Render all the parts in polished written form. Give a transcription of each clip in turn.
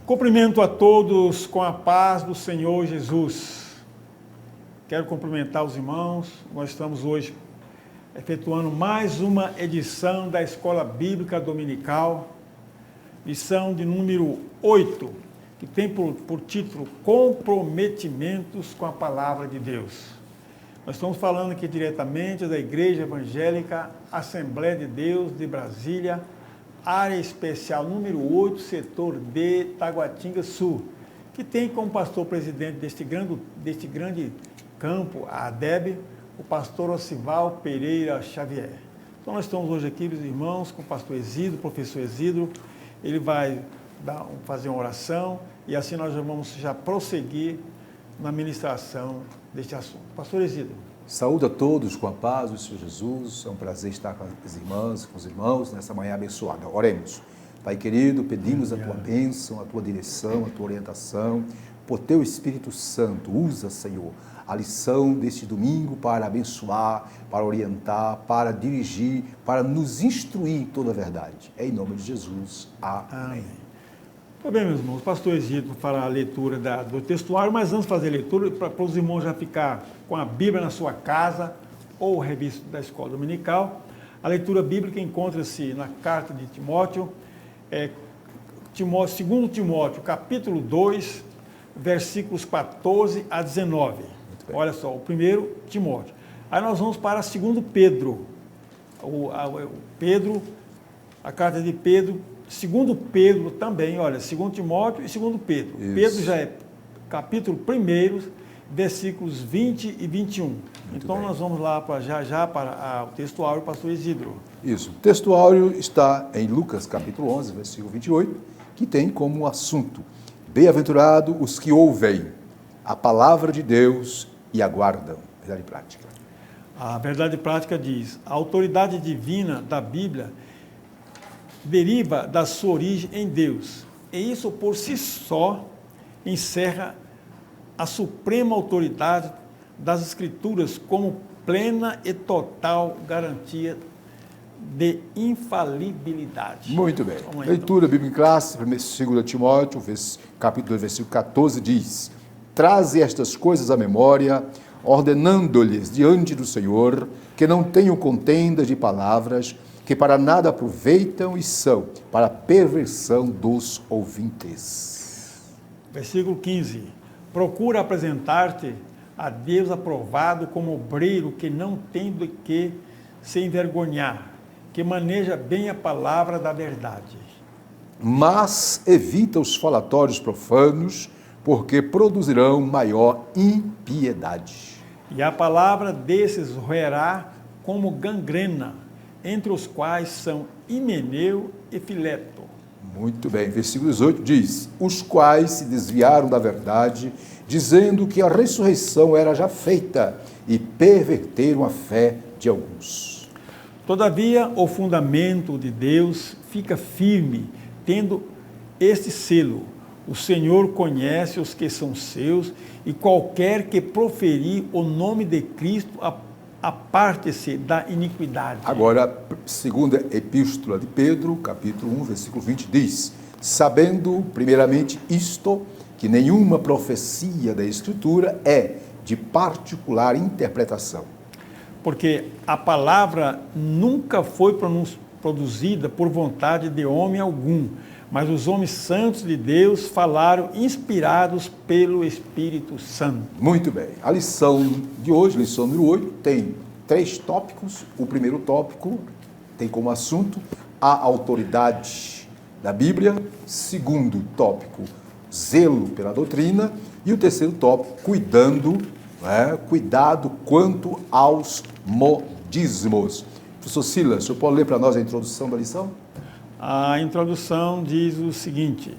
Cumprimento a todos com a paz do Senhor Jesus. Quero cumprimentar os irmãos. Nós estamos hoje efetuando mais uma edição da Escola Bíblica Dominical, lição de número 8, que tem por título Comprometimentos com a Palavra de Deus. Nós estamos falando aqui diretamente da Igreja Evangélica Assembleia de Deus de Brasília, área especial número 8, setor D, Taguatinga Sul, que tem como pastor presidente deste grande campo, a ADEB, o pastor Osival Pereira Xavier. Então nós estamos hoje aqui, meus irmãos, com o pastor Exídro, professor Exídro. Ele vai fazer uma oração e assim nós vamos já prosseguir na ministração deste assunto. Pastor Exídro. Saúde a todos com a paz do Senhor Jesus. É um prazer estar com as irmãs, com os irmãos nessa manhã abençoada. Oremos. Pai querido, pedimos a tua bênção, a tua direção, a tua orientação. Por teu Espírito Santo, usa, Senhor, a lição deste domingo para abençoar, para orientar, para dirigir, para nos instruir em toda a verdade. É em nome de Jesus. Amém. Tá bem, meus irmãos, o pastor Exídro fará a leitura do textuário, mas antes de fazer a leitura, para os irmãos já ficar com a Bíblia na sua casa ou revista da Escola Dominical, a leitura bíblica encontra-se na carta de Timóteo, 2 Timóteo, capítulo 2, versículos 14 a 19. Olha só, o primeiro, Timóteo. Aí nós vamos para 2 Pedro, a carta de Pedro, 2 Pedro também, olha, 2 Timóteo e 2 Pedro. Isso. Pedro já é capítulo 1, versículos 20 e 21. Muito então bem. Nós vamos lá para o textuário, pastor Exídro. Isso, o textuário está em Lucas capítulo 11, versículo 28, que tem como assunto: bem-aventurado os que ouvem a palavra de Deus e aguardam. Verdade prática. A verdade prática diz: a autoridade divina da Bíblia deriva da sua origem em Deus, e isso por si só encerra a suprema autoridade das Escrituras como plena e total garantia de infalibilidade. Muito bem. Vamos aí, Leitura bíblica clássica, 2 Timóteo, capítulo 2, versículo 14, diz: traze estas coisas à memória, ordenando-lhes diante do Senhor, que não tenham contendas de palavras, que para nada aproveitam e são para a perversão dos ouvintes. Versículo 15. Procura apresentar-te a Deus aprovado como obreiro que não tem do que se envergonhar, que maneja bem a palavra da verdade. Mas evita os falatórios profanos, porque produzirão maior impiedade. E a palavra desses roerá como gangrena, entre os quais são Himeneu e Fileto. Muito bem, versículo 18 diz: os quais se desviaram da verdade, dizendo que a ressurreição era já feita, e perverteram a fé de alguns. Todavia, o fundamento de Deus fica firme, tendo este selo: o Senhor conhece os que são seus, e qualquer que proferir o nome de Cristo aparte-se da iniquidade. Agora, segunda epístola de Pedro, capítulo 1, versículo 20, diz: sabendo primeiramente isto, que nenhuma profecia da Escritura é de particular interpretação. Porque a palavra nunca foi produzida por vontade de homem algum, mas os homens santos de Deus falaram inspirados pelo Espírito Santo. Muito bem. A lição de hoje, lição número 8, tem 3 tópicos. O primeiro tópico tem como assunto a autoridade da Bíblia. Segundo tópico, zelo pela doutrina. E o terceiro tópico, cuidado quanto aos modismos. Professor Silas, o senhor pode ler para nós a introdução da lição? A introdução diz o seguinte: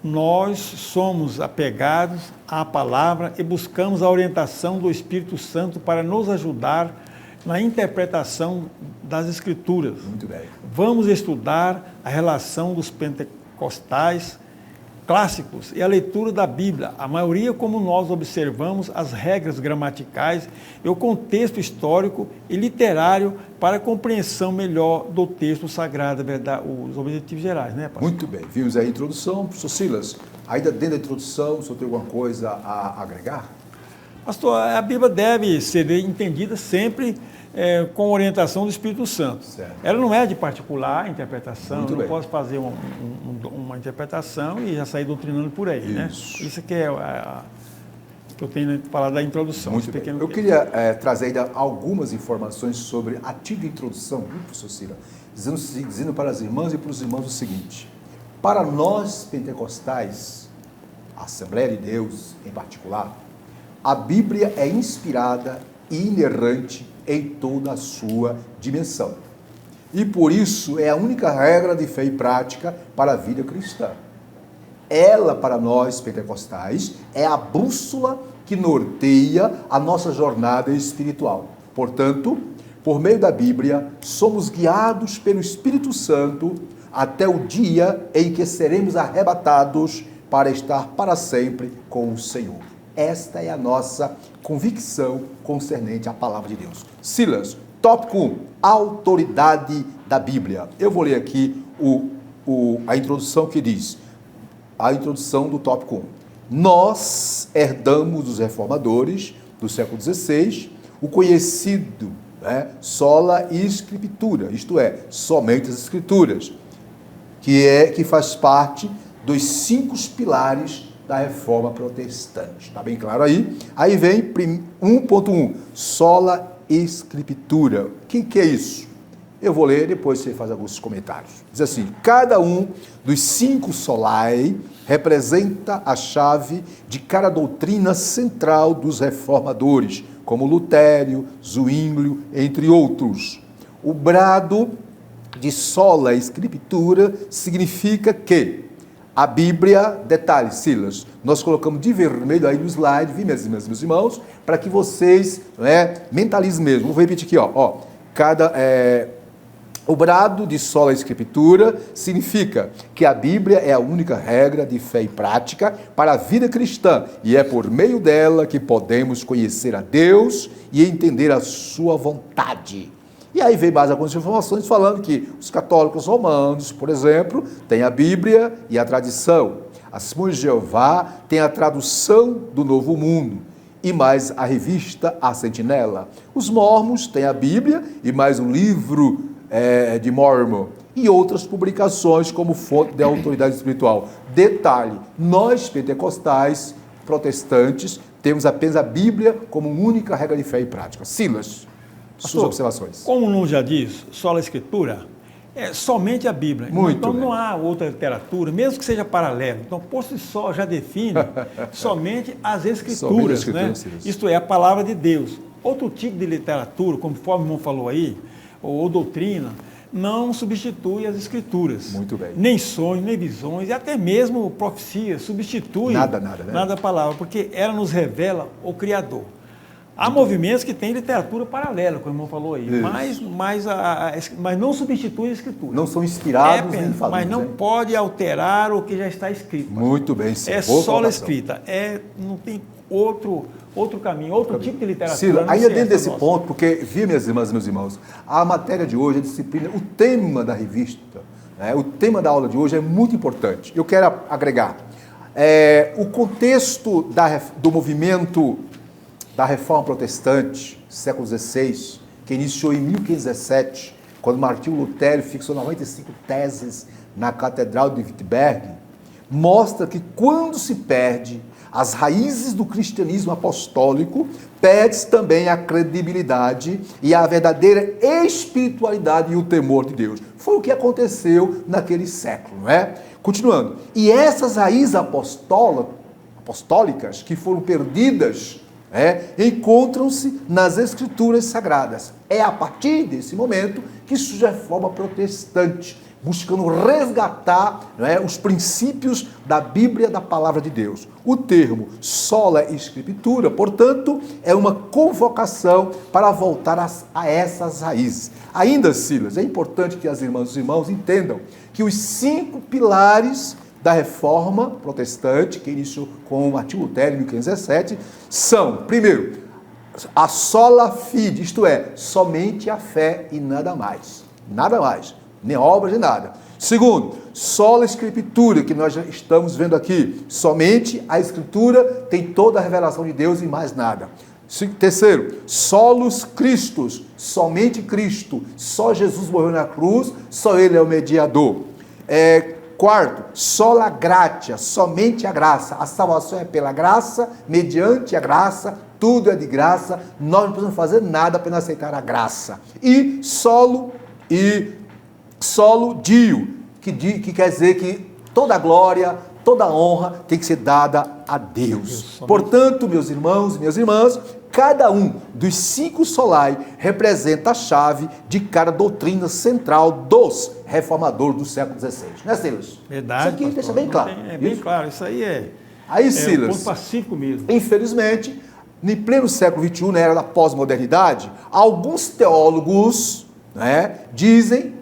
nós somos apegados à palavra e buscamos a orientação do Espírito Santo para nos ajudar na interpretação das Escrituras. Muito bem. Vamos estudar a relação dos pentecostais clássicos e a leitura da Bíblia, a maioria como nós observamos as regras gramaticais e o contexto histórico e literário para a compreensão melhor do texto sagrado, os objetivos gerais, né, pastor? Muito bem, vimos aí a introdução. Professor Silas, ainda dentro da introdução, o senhor tem alguma coisa a agregar? Pastor, a Bíblia deve ser entendida sempre com orientação do Espírito Santo. Certo. Ela não é de particular interpretação, Muito eu não bem. posso fazer uma interpretação e já sair doutrinando por aí, né? Isso que é que eu tenho falado da introdução. Muito bem. Eu queria trazer ainda algumas informações sobre a título de introdução, viu, professor Silas? Dizendo para as irmãs e para os irmãos o seguinte: para nós pentecostais, a Assembleia de Deus em particular, a Bíblia é inspirada e inerrante em toda a sua dimensão. E por isso é a única regra de fé e prática para a vida cristã. Ela, para nós pentecostais, é a bússola que norteia a nossa jornada espiritual. Portanto, por meio da Bíblia, somos guiados pelo Espírito Santo até o dia em que seremos arrebatados para estar para sempre com o Senhor. Esta é a nossa convicção concernente à palavra de Deus. Silas, tópico 1, autoridade da Bíblia. Eu vou ler aqui a introdução que diz, a introdução do tópico 1. Nós herdamos dos reformadores do século XVI o conhecido sola escritura, isto é, somente as escrituras, que faz parte dos 5 pilares da reforma protestante. Está bem claro aí? Aí vem 1.1, sola escritura. O que é isso? Eu vou ler, depois você faz alguns comentários. Diz assim: cada um dos 5 solai representa a chave de cada doutrina central dos reformadores, como Lutério, Zwinglio, entre outros. O brado de sola escritura significa que a Bíblia, detalhe, Silas, nós colocamos de vermelho aí no slide, viu, meus irmãos, para que vocês mentalizem mesmo. Vou repetir aqui, ó. O brado de sola escritura significa que a Bíblia é a única regra de fé e prática para a vida cristã e é por meio dela que podemos conhecer a Deus e entender a sua vontade. E aí vem mais algumas informações falando que os católicos romanos, por exemplo, têm a Bíblia e a tradição. As Testemunhas de Jeová têm a tradução do Novo Mundo e mais a revista A Sentinela. Os mormons têm a Bíblia e mais o livro de Mormon e outras publicações como fonte de autoridade espiritual. Detalhe, nós pentecostais, protestantes, temos apenas a Bíblia como única regra de fé e prática. Silas, suas observações. Como o nome já diz, sola escritura, é somente a Bíblia. Muito então bem. não há outra literatura, mesmo que seja paralelo. Então, por si só, já define somente as escrituras, né? Isto é, a palavra de Deus. Outro tipo de literatura, conforme o irmão falou aí, ou doutrina, não substitui as escrituras. Muito bem. Nem sonhos, nem visões, e até mesmo profecias, substitui nada, nada a palavra, porque ela nos revela o Criador. Há movimentos que têm literatura paralela, como o irmão falou aí, mas não substitui a escritura. Não são inspirados nem falados. Mas não pode alterar o que já está escrito. Muito bem, sim. É sola escrita. Não tem outro caminho, outro tipo de literatura. Ciro, ainda dentro desse ponto, porque, viu, minhas irmãs e meus irmãos, a matéria de hoje, a disciplina, o tema da revista, o tema da aula de hoje é muito importante. Eu quero agregar o contexto do movimento da Reforma Protestante, século XVI, que iniciou em 1517, quando Martinho Lutero fixou 95 teses na Catedral de Wittenberg, mostra que quando se perde as raízes do cristianismo apostólico, perde-se também a credibilidade e a verdadeira espiritualidade e o temor de Deus. Foi o que aconteceu naquele século, não é? Continuando. E essas raízes apostólicas que foram perdidas encontram-se nas Escrituras Sagradas. É a partir desse momento que surge a Reforma Protestante, buscando resgatar os princípios da Bíblia, da Palavra de Deus. O termo sola escritura, portanto, é uma convocação para voltar a essas raízes. Ainda, Silas, é importante que as irmãs e os irmãos entendam que os 5 pilares da Reforma Protestante, que iniciou com Martinho Lutero em 1517, são, primeiro, a sola fide, isto é, somente a fé e nada mais. Nada mais, nem obras, nem nada. Segundo, sola escritura, que nós já estamos vendo aqui. Somente a escritura tem toda a revelação de Deus e mais nada. Terceiro, solos Christus, somente Cristo. Só Jesus morreu na cruz, só Ele é o mediador. Quarto, sola gratia, somente a graça. A salvação é pela graça, mediante a graça, tudo é de graça. Nós não precisamos fazer nada para aceitar a graça. E solo Dio, que quer dizer que toda a glória, toda a honra tem que ser dada a Deus. Portanto, meus irmãos e minhas irmãs, cada um dos 5 solai representa a chave de cada doutrina central dos reformadores do século XVI. Não é, Silas? Verdade. Isso aqui pastor, deixa bem claro. É bem claro, isso aí é. Aí, Silas, ponto pacífico mesmo. Infelizmente, em pleno século XXI, na era da pós-modernidade, alguns teólogos, dizem,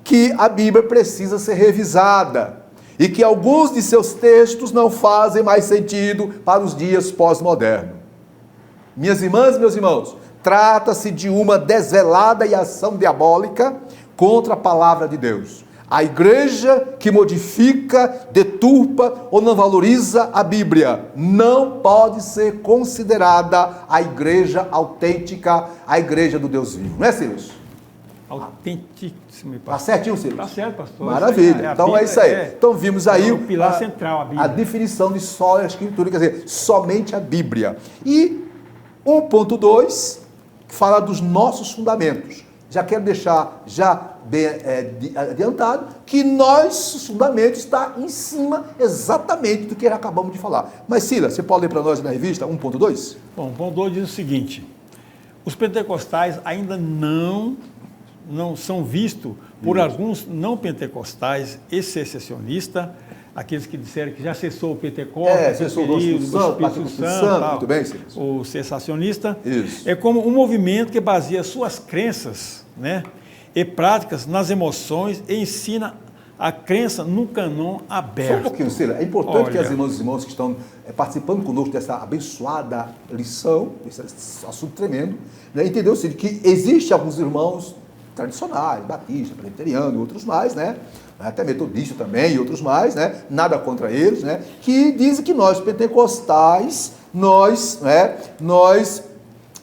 que a Bíblia precisa ser revisada e que alguns de seus textos não fazem mais sentido para os dias pós-modernos. Minhas irmãs e meus irmãos, trata-se de uma desvelada e ação diabólica contra a palavra de Deus. A igreja que modifica, deturpa ou não valoriza a Bíblia não pode ser considerada a igreja autêntica, a igreja do Deus vivo. Não é, Silas? Autentíssimo. Está certinho, Silas? Está certo, pastor. Maravilha. Então é isso aí. Então vimos aí o pilar central, a Bíblia. A definição de só a Escritura, quer dizer, somente a Bíblia. E 1.2 fala dos nossos fundamentos. Já quero deixar bem adiantado que nossos fundamentos está em cima exatamente do que acabamos de falar. Mas, Silas, você pode ler para nós na revista 1.2? Bom, 1.2 diz o seguinte: os pentecostais ainda não são vistos por alguns não pentecostais excessionistas, aqueles que disseram que já cessou o Pentecostes, cessou o Espírito Santo, muito bem, Silas. O cessacionista. Isso. É como um movimento que baseia suas crenças, e práticas nas emoções e ensina a crença no cânon aberto. Só um pouquinho, Silas. É importante que as irmãs e irmãos que estão participando conosco dessa abençoada lição, esse assunto tremendo, entendeu, Silas, que existe alguns irmãos tradicionais, batistas, presbiterianos, outros mais, até metodistas também e outros mais, nada contra eles, que dizem que nós pentecostais, nós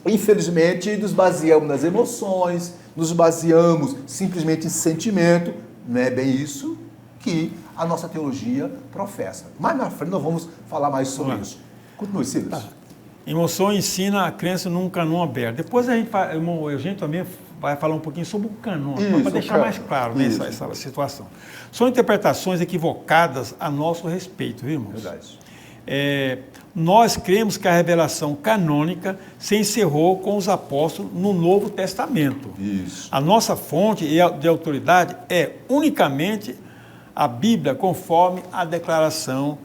infelizmente nos baseamos nas emoções, nos baseamos simplesmente em sentimento. Não é bem isso que a nossa teologia professa. Mais na frente nós vamos falar mais sobre isso. Continue, Silas. Emoção ensina a crença num cânon aberto. Depois a gente também vai falar um pouquinho sobre o cânon, para deixar mais claro essa situação. São interpretações equivocadas a nosso respeito, viu, irmãos? Verdade. Nós cremos que a revelação canônica se encerrou com os apóstolos no Novo Testamento. Isso. A nossa fonte de autoridade é unicamente a Bíblia, conforme a declaração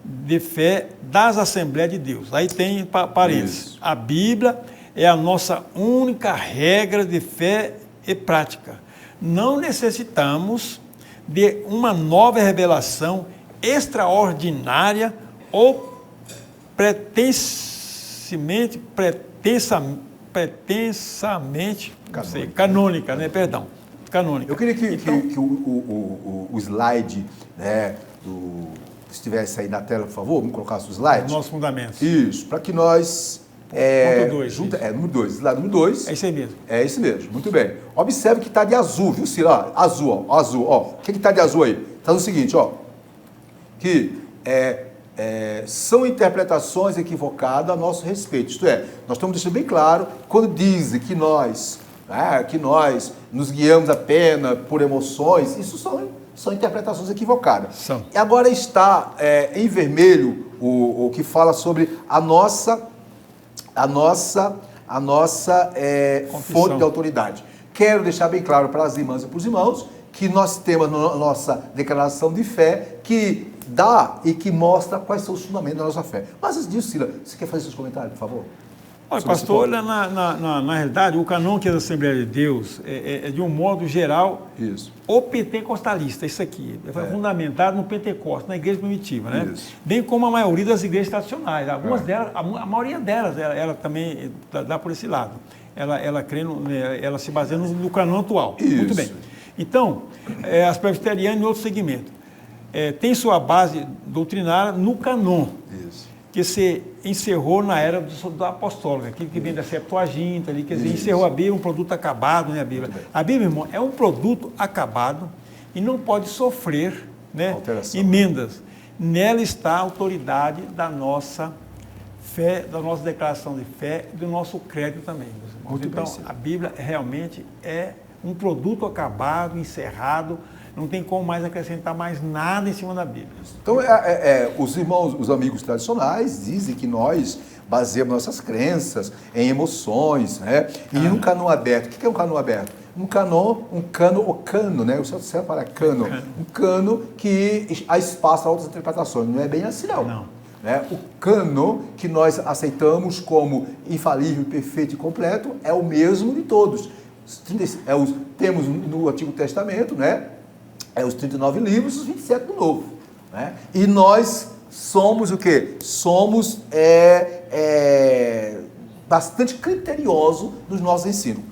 de fé das Assembleias de Deus. Aí tem parênteses. Isso. A Bíblia é a nossa única regra de fé e prática. Não necessitamos de uma nova revelação extraordinária ou pretensamente canônica, canônica. Eu queria que o slide, se estivesse aí na tela, por favor, vamos colocar os slides. Nossos fundamentos. Isso, para que nós... número 2, slide número 2. É isso aí mesmo. É isso mesmo, muito bem. Observe que está de azul, viu, Cila? Azul, ó. O que está de azul aí? Está no seguinte, que são interpretações equivocadas a nosso respeito. Isto é, nós estamos deixando bem claro, quando dizem que nós nos guiamos apenas por emoções, isso são interpretações equivocadas. São. E agora está em vermelho o que fala sobre a nossa fonte de autoridade. Quero deixar bem claro para as irmãs e para os irmãos que nós temos na nossa declaração de fé que dá e que mostra quais são os fundamentos da nossa fé. Mas antes disso, Cila, você quer fazer seus comentários, por favor? Olha, pastor, na realidade, o canon que é da Assembleia de Deus é de um modo geral, o pentecostalista, isso aqui, foi fundamentado no Pentecostes, na igreja primitiva, né? Isso. Bem como a maioria das igrejas tradicionais. Algumas delas, a maioria delas, ela também dá por esse lado. Ela crê, ela se baseia no canon atual. Isso. Muito bem. Então, as presbiterianas em outro segmento. Tem sua base doutrinária no canon. Isso. Que se encerrou na era do apostólico, aquilo que vem da Septuaginta, ali, quer dizer, encerrou a Bíblia, um produto acabado, né, a Bíblia. A Bíblia, irmão, é um produto acabado e não pode sofrer, né, emendas. Nela está a autoridade da nossa fé, da nossa declaração de fé e do nosso crédito também, meus irmãos. Então, a Bíblia realmente é um produto acabado, encerrado. Não tem como mais acrescentar mais nada em cima da Bíblia. Então, os irmãos, os amigos tradicionais dizem que nós baseamos nossas crenças em emoções, né? E num canon aberto. O que é um canon aberto? O cano, né? O certo para cano. Um cano que há espaço para outras interpretações. Não é bem assim, não. Né? O cano que nós aceitamos como infalível, perfeito e completo é o mesmo de todos. Temos no Antigo Testamento, né? Os 39 livros, os 27 do Novo. Né? E nós somos o quê? Somos bastante criteriosos nos nossos ensinos.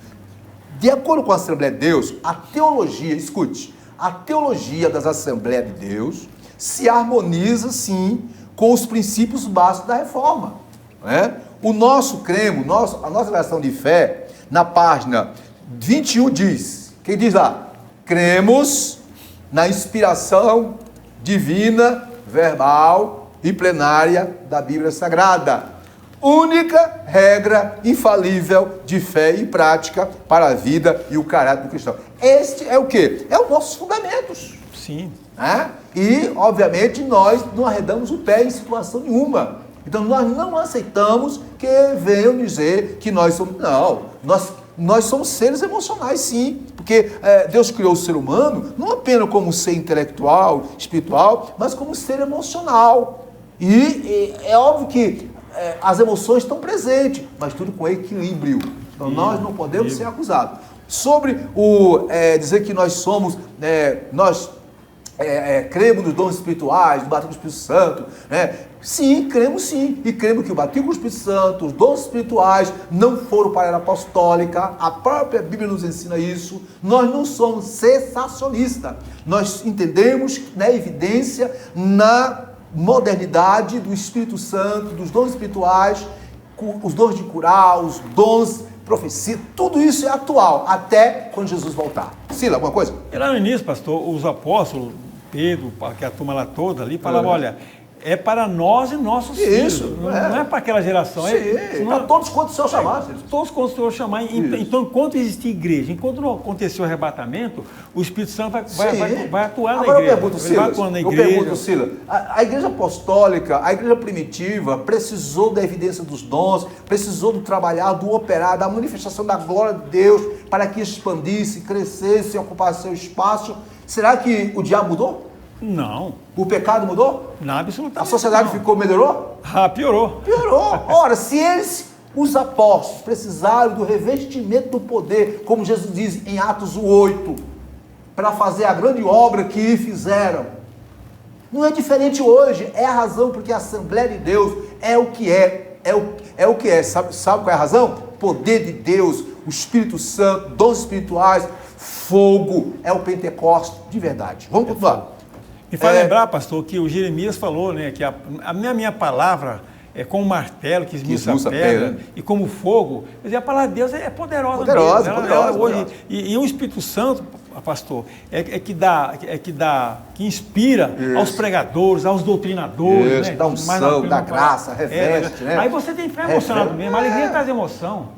De acordo com a Assembleia de Deus, a teologia, escute, a teologia das Assembleias de Deus se harmoniza, sim, com os princípios básicos da reforma. Né? A nossa relação de fé, na página 21 diz, quem diz lá? Cremos na inspiração divina, verbal e plenária da Bíblia Sagrada. Única regra infalível de fé e prática para a vida e o caráter do cristão. Este é o quê? É os nossos fundamentos. Sim. Né? E, obviamente, nós não arredamos o pé em situação nenhuma. Então, nós não aceitamos que venham dizer que nós somos... Não, nós somos seres emocionais, sim, porque Deus criou o ser humano não apenas como ser intelectual, espiritual, mas como ser emocional. E é óbvio que as emoções estão presentes, mas tudo com equilíbrio. Então nós não podemos ser acusados. Sobre dizer que nós somos, cremos nos dons espirituais, no batismo do Espírito Santo, né? Sim, cremos sim. E cremos que o batismo do Espírito Santo, os dons espirituais não foram para a era apostólica. A própria Bíblia nos ensina isso. Nós não somos cessacionistas. Nós entendemos na evidência, na modernidade do Espírito Santo, dos dons espirituais, os dons de curar, os dons profecia, tudo isso é atual, até quando Jesus voltar. Sila, alguma coisa? E lá no início, pastor, os apóstolos, Pedro, que a turma lá toda ali, falavam, olha, é para nós e nossos filhos. Não é para aquela geração. Para todos quanto o Senhor chamar. Todos quanto o Senhor chamar. Então, enquanto existir igreja, enquanto não acontecer o arrebatamento, o Espírito Santo vai atuar na igreja. Eu pergunto, Sila, a igreja apostólica, a igreja primitiva, precisou da evidência dos dons, precisou do trabalhar, do operar, da manifestação da glória de Deus, para que expandisse, crescesse, ocupasse seu espaço. Será que o diabo mudou? Não. O pecado mudou? Não, absolutamente. A sociedade melhorou? Piorou. Piorou. Ora, se os apóstolos precisaram do revestimento do poder, como Jesus diz em Atos 8, para fazer a grande obra que fizeram, não é diferente hoje. É a razão porque a Assembleia de Deus é o que é. É o que é. Sabe qual é a razão? Poder de Deus, o Espírito Santo, dons espirituais, fogo. É o Pentecostes de verdade. Vamos continuar. Me faz lembrar, pastor, que o Jeremias falou, né, que a minha palavra é como martelo que esmiuça a pedra e como fogo. Quer dizer, a palavra de Deus é poderosa. Poderosa. Hoje, e o Espírito Santo, pastor, que inspira aos pregadores, aos doutrinadores. Dá unção, dá graça, reveste. Né? Aí você tem fé emocionado mesmo, a alegria traz emoção.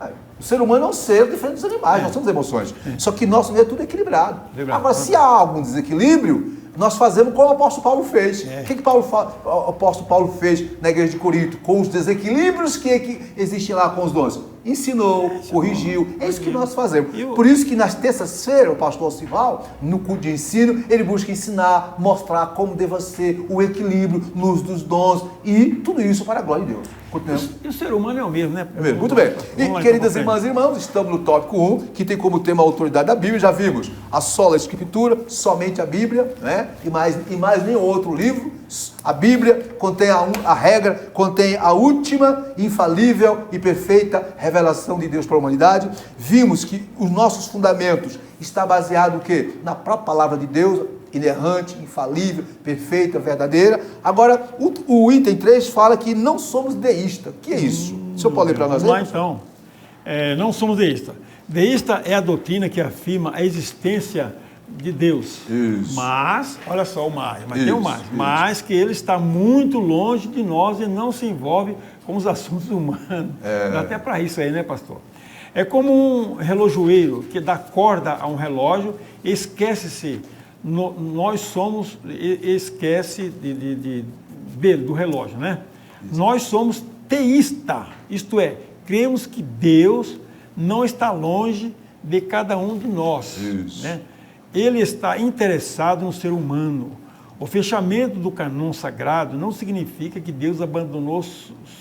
O ser humano é um ser diferente dos animais, nós temos emoções. Só que nosso meio é tudo equilibrado. Agora, se há algum desequilíbrio, nós fazemos como o apóstolo Paulo fez. O que o apóstolo Paulo fez na igreja de Corinto? Com os desequilíbrios que existem lá com os dons. Ensinou, corrigiu. É isso que nós fazemos. Por isso que nas terças-feiras, o pastor Sival, no culto de ensino, ele busca ensinar, mostrar como deva ser o equilíbrio, luz dos dons e tudo isso para a glória de Deus. Continuamos. E o ser humano é o mesmo, né? Muito bem. E, Vamos lá, queridas então, irmãs e irmãos, estamos no tópico 1, que tem como tema a autoridade da Bíblia. Já vimos a sola Escritura, somente a Bíblia, né? E mais nenhum outro livro. A Bíblia contém a regra, contém a última, infalível e perfeita revelação de Deus para a humanidade. Vimos que os nossos fundamentos estão baseados no quê? Na própria palavra de Deus, inerrante, infalível, perfeita, verdadeira. Agora, o item 3 fala que não somos deístas. O que é isso? O senhor pode ler para nós aí? Vamos lá, então. Não somos deístas. Deísta é a doutrina que afirma a existência de Deus. Isso. Mas, olha só o mais, mas Isso, tem o mais. isso. Mas que ele está muito longe de nós e não se envolve com os assuntos humanos. Dá até para isso aí, né, pastor? É como um relojoeiro que dá corda a um relógio e esquece-se. Nós somos, esquece do relógio, né? Isso. Nós somos teísta, isto é, cremos que Deus não está longe de cada um de nós. Isso. Né? Ele está interessado no ser humano. O fechamento do cânon sagrado não significa que Deus abandonou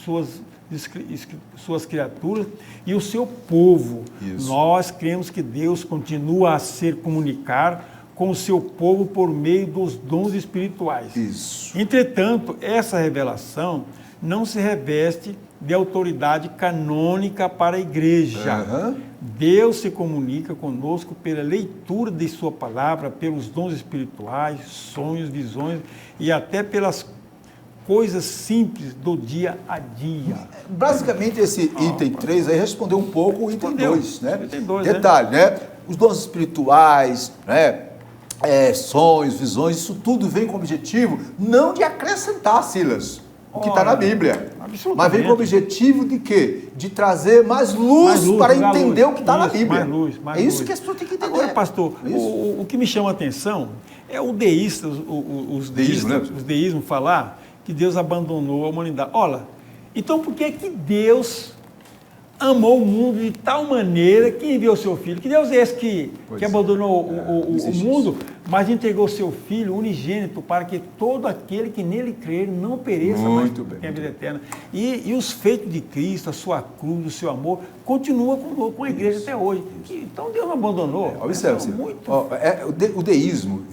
suas criaturas e o seu povo. Isso. Nós cremos que Deus continua a se comunicar com o seu povo por meio dos dons espirituais. Isso. Entretanto, essa revelação não se reveste de autoridade canônica para a igreja. Deus se comunica conosco pela leitura de sua palavra, pelos dons espirituais, sonhos, visões e até pelas coisas simples do dia a dia. Basicamente, esse item 3 aí respondeu um pouco o item 2, né? Item 2, detalhe, né? Os dons espirituais, né? Sonhos, visões, isso tudo vem com o objetivo não de acrescentar, Silas, o que está na Bíblia, mas vem com o objetivo de quê? De trazer mais luz para entender o que está na Bíblia. Mais é isso luz. que as pessoas têm que entender. Agora, pastor, o que me chama a atenção é o deísta, os deísmos falar que Deus abandonou a humanidade. Olha, então por que Deus amou o mundo de tal maneira que enviou seu Filho? Que Deus é esse que abandonou o mundo, mas entregou seu Filho unigênito para que todo aquele que nele crer não pereça, mas tenha vida eterna. E os feitos de Cristo, a sua cruz, o seu amor, continua com a igreja até hoje. Então Deus não abandonou. Observe, o deísmo,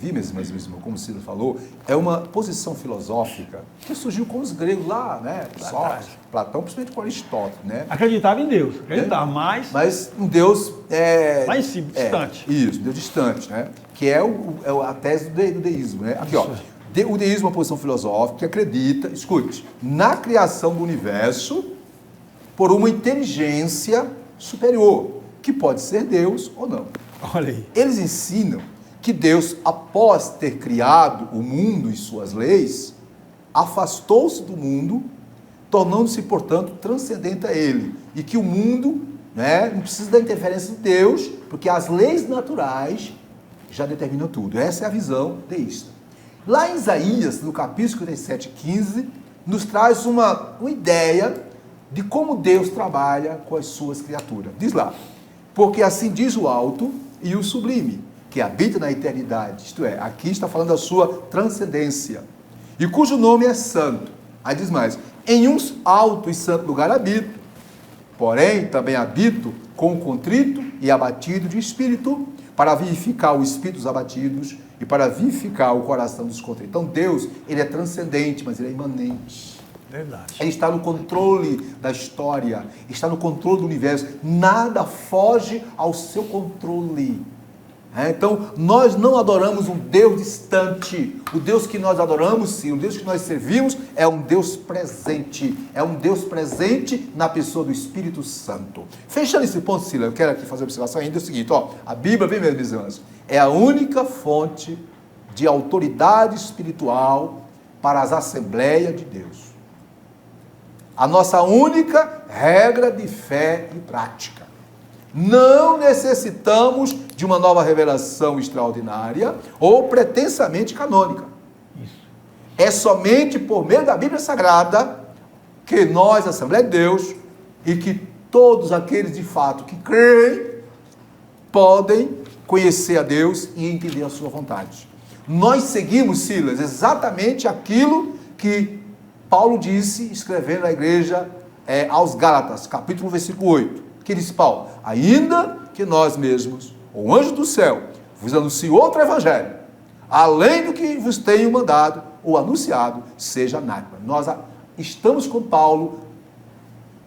como o Ciro falou, é uma posição filosófica que surgiu com os gregos lá, né? Sócrates, Platão, principalmente com Aristóteles, né? Acreditava em Deus, mas um Deus lá em cima, distante. Isso, um Deus distante, né? Que é a tese do deísmo, né? Aqui, ó. O deísmo é uma posição filosófica que acredita, escute, na criação do universo por uma inteligência superior, que pode ser Deus ou não. Olha aí. Eles ensinam que Deus, após ter criado o mundo e suas leis, afastou-se do mundo, tornando-se, portanto, transcendente a ele. E que o mundo, né, não precisa da interferência de Deus, porque as leis naturais já determinam tudo. Essa é a visão deísta. Lá em Isaías, no capítulo 57:15, nos traz uma ideia de como Deus trabalha com as suas criaturas. Diz lá, porque assim diz o alto e o sublime, que habita na eternidade, isto é, aqui está falando da sua transcendência, e cujo nome é santo. Aí diz mais, em um alto e santo lugar habito, porém também habito com o contrito e abatido de espírito, para vivificar o espírito dos abatidos e para vivificar o coração dos contritos. Então Deus, ele é transcendente, mas ele é imanente. Verdade. Ele está no controle da história, está no controle do universo. Nada foge ao seu controle. Então, nós não adoramos um Deus distante. O Deus que nós adoramos, sim, o Deus que nós servimos é um Deus presente. É um Deus presente na pessoa do Espírito Santo. Fechando esse ponto, Sila, eu quero aqui fazer uma observação ainda, é o seguinte, ó, a Bíblia, bem mesmo, meus irmãos, é a única fonte de autoridade espiritual para as Assembleias de Deus. A nossa única regra de fé e prática. Não necessitamos de uma nova revelação extraordinária ou pretensamente canônica. Isso. É somente por meio da Bíblia Sagrada que nós, Assembleia de Deus, e que todos aqueles de fato que creem, podem conhecer a Deus e entender a sua vontade. Nós seguimos, Silas, exatamente aquilo que Paulo disse, escrevendo à igreja aos Gálatas, capítulo 1, versículo 8, que diz Paulo: ainda que nós mesmos, o anjo do céu, vos anuncie outro evangelho, além do que vos tenho mandado ou anunciado, seja anátema. Nós estamos com Paulo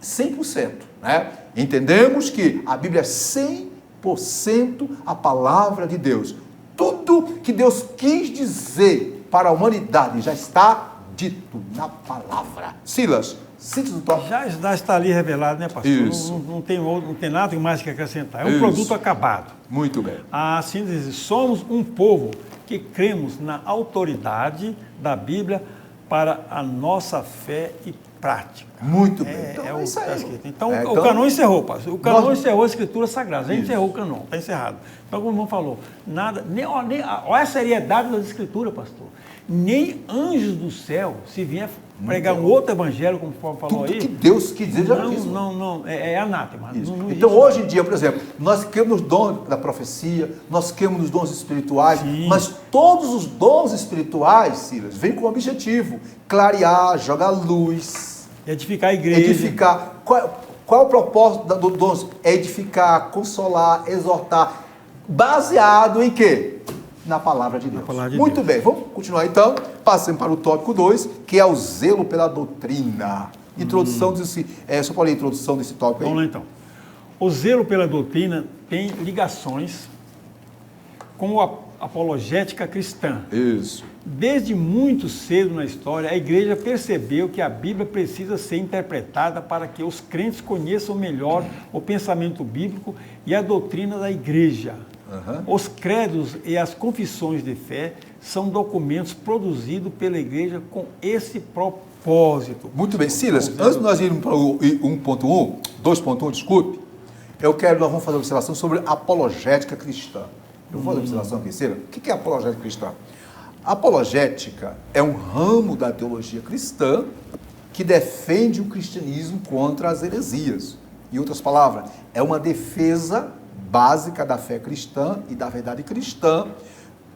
100%, né? Entendemos que a Bíblia é 100% a palavra de Deus. Tudo que Deus quis dizer para a humanidade já está dito na palavra. Silas, síntese do tópico. Já está ali revelado, né, pastor? Isso. Não tem nada mais que acrescentar. É um Isso. produto acabado. Muito bem. A síntese: somos um povo que cremos na autoridade da Bíblia para a nossa fé e prática. Muito bem. Então, o isso aí. está escrito. Então, É, o canon encerrou, pastor. O canon nós- encerrou a Escritura Sagrada. A gente Isso. encerrou o canon, está encerrado. Então, como o irmão falou, nada, olha a seriedade das Escrituras, pastor. Nem anjos do céu, se vier pregar um outro evangelho, como o Paulo falou Tudo aí, que Deus quis dizer já não, disse. não, é anátema. Isso. Não Então, existe. hoje em dia, por exemplo, nós cremos nos dons da profecia, nós cremos nos dons espirituais, Sim. mas todos os dons espirituais, Silas, vêm com o objetivo: clarear, jogar luz, Edificar a igreja. edificar. Qual é o propósito dos dons? É edificar, consolar, exortar, baseado em quê? Na palavra de Deus. palavra de Muito Deus. bem, vamos continuar então, passando para o tópico 2, que é o zelo pela doutrina. Introdução, diz assim, só para a introdução desse tópico aí. Vamos lá então. O zelo pela doutrina tem ligações com a apologética cristã. Isso. Desde muito cedo na história, a igreja percebeu que a Bíblia precisa ser interpretada para que os crentes conheçam melhor o pensamento bíblico e a doutrina da igreja. Os credos e as confissões de fé são documentos produzidos pela igreja com esse propósito. Muito bem, Silas, antes de nós irmos para o 1.1, 2.1, desculpe, nós vamos fazer uma observação sobre apologética cristã. Eu vou fazer uma observação aqui, Silas. O que é apologética cristã? Apologética é um ramo da teologia cristã que defende o cristianismo contra as heresias. Em outras palavras, é uma defesa básica da fé cristã e da verdade cristã,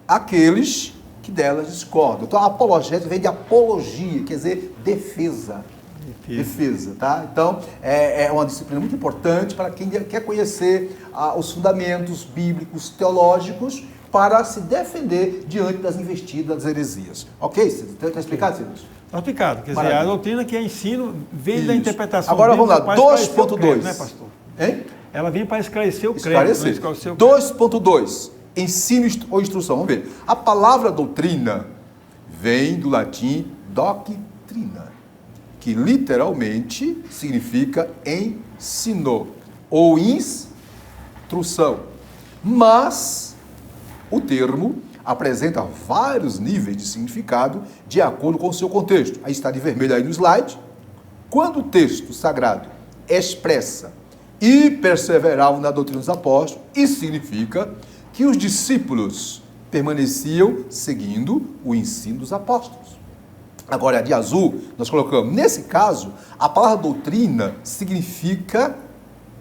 aqueles que delas discordam. Então, a apologética vem de apologia, quer dizer, defesa. Defesa, tá? Então, é uma disciplina muito importante para quem quer conhecer os fundamentos bíblicos, teológicos, para se defender diante das investidas das heresias. Ok? Está explicado, Silas? Está explicado. Quer dizer, Maravilha. a doutrina que é ensino vem da Isso. interpretação Agora vamos lá, bíblica para esclarecer o 2.2. credo, né, pastor? Hein? Ela vem para esclarecer o credo. Esclarecer. Não esclarecer o credo. 2.2. Ensino ou instrução. Vamos ver. A palavra doutrina vem do latim doctrina, que literalmente significa ensino ou instrução. Mas o termo apresenta vários níveis de significado de acordo com o seu contexto. Aí está de vermelho aí no slide. Quando o texto sagrado expressa e perseveravam na doutrina dos apóstolos, isso significa que os discípulos permaneciam seguindo o ensino dos apóstolos. Agora, de azul, nós colocamos, nesse caso, a palavra doutrina significa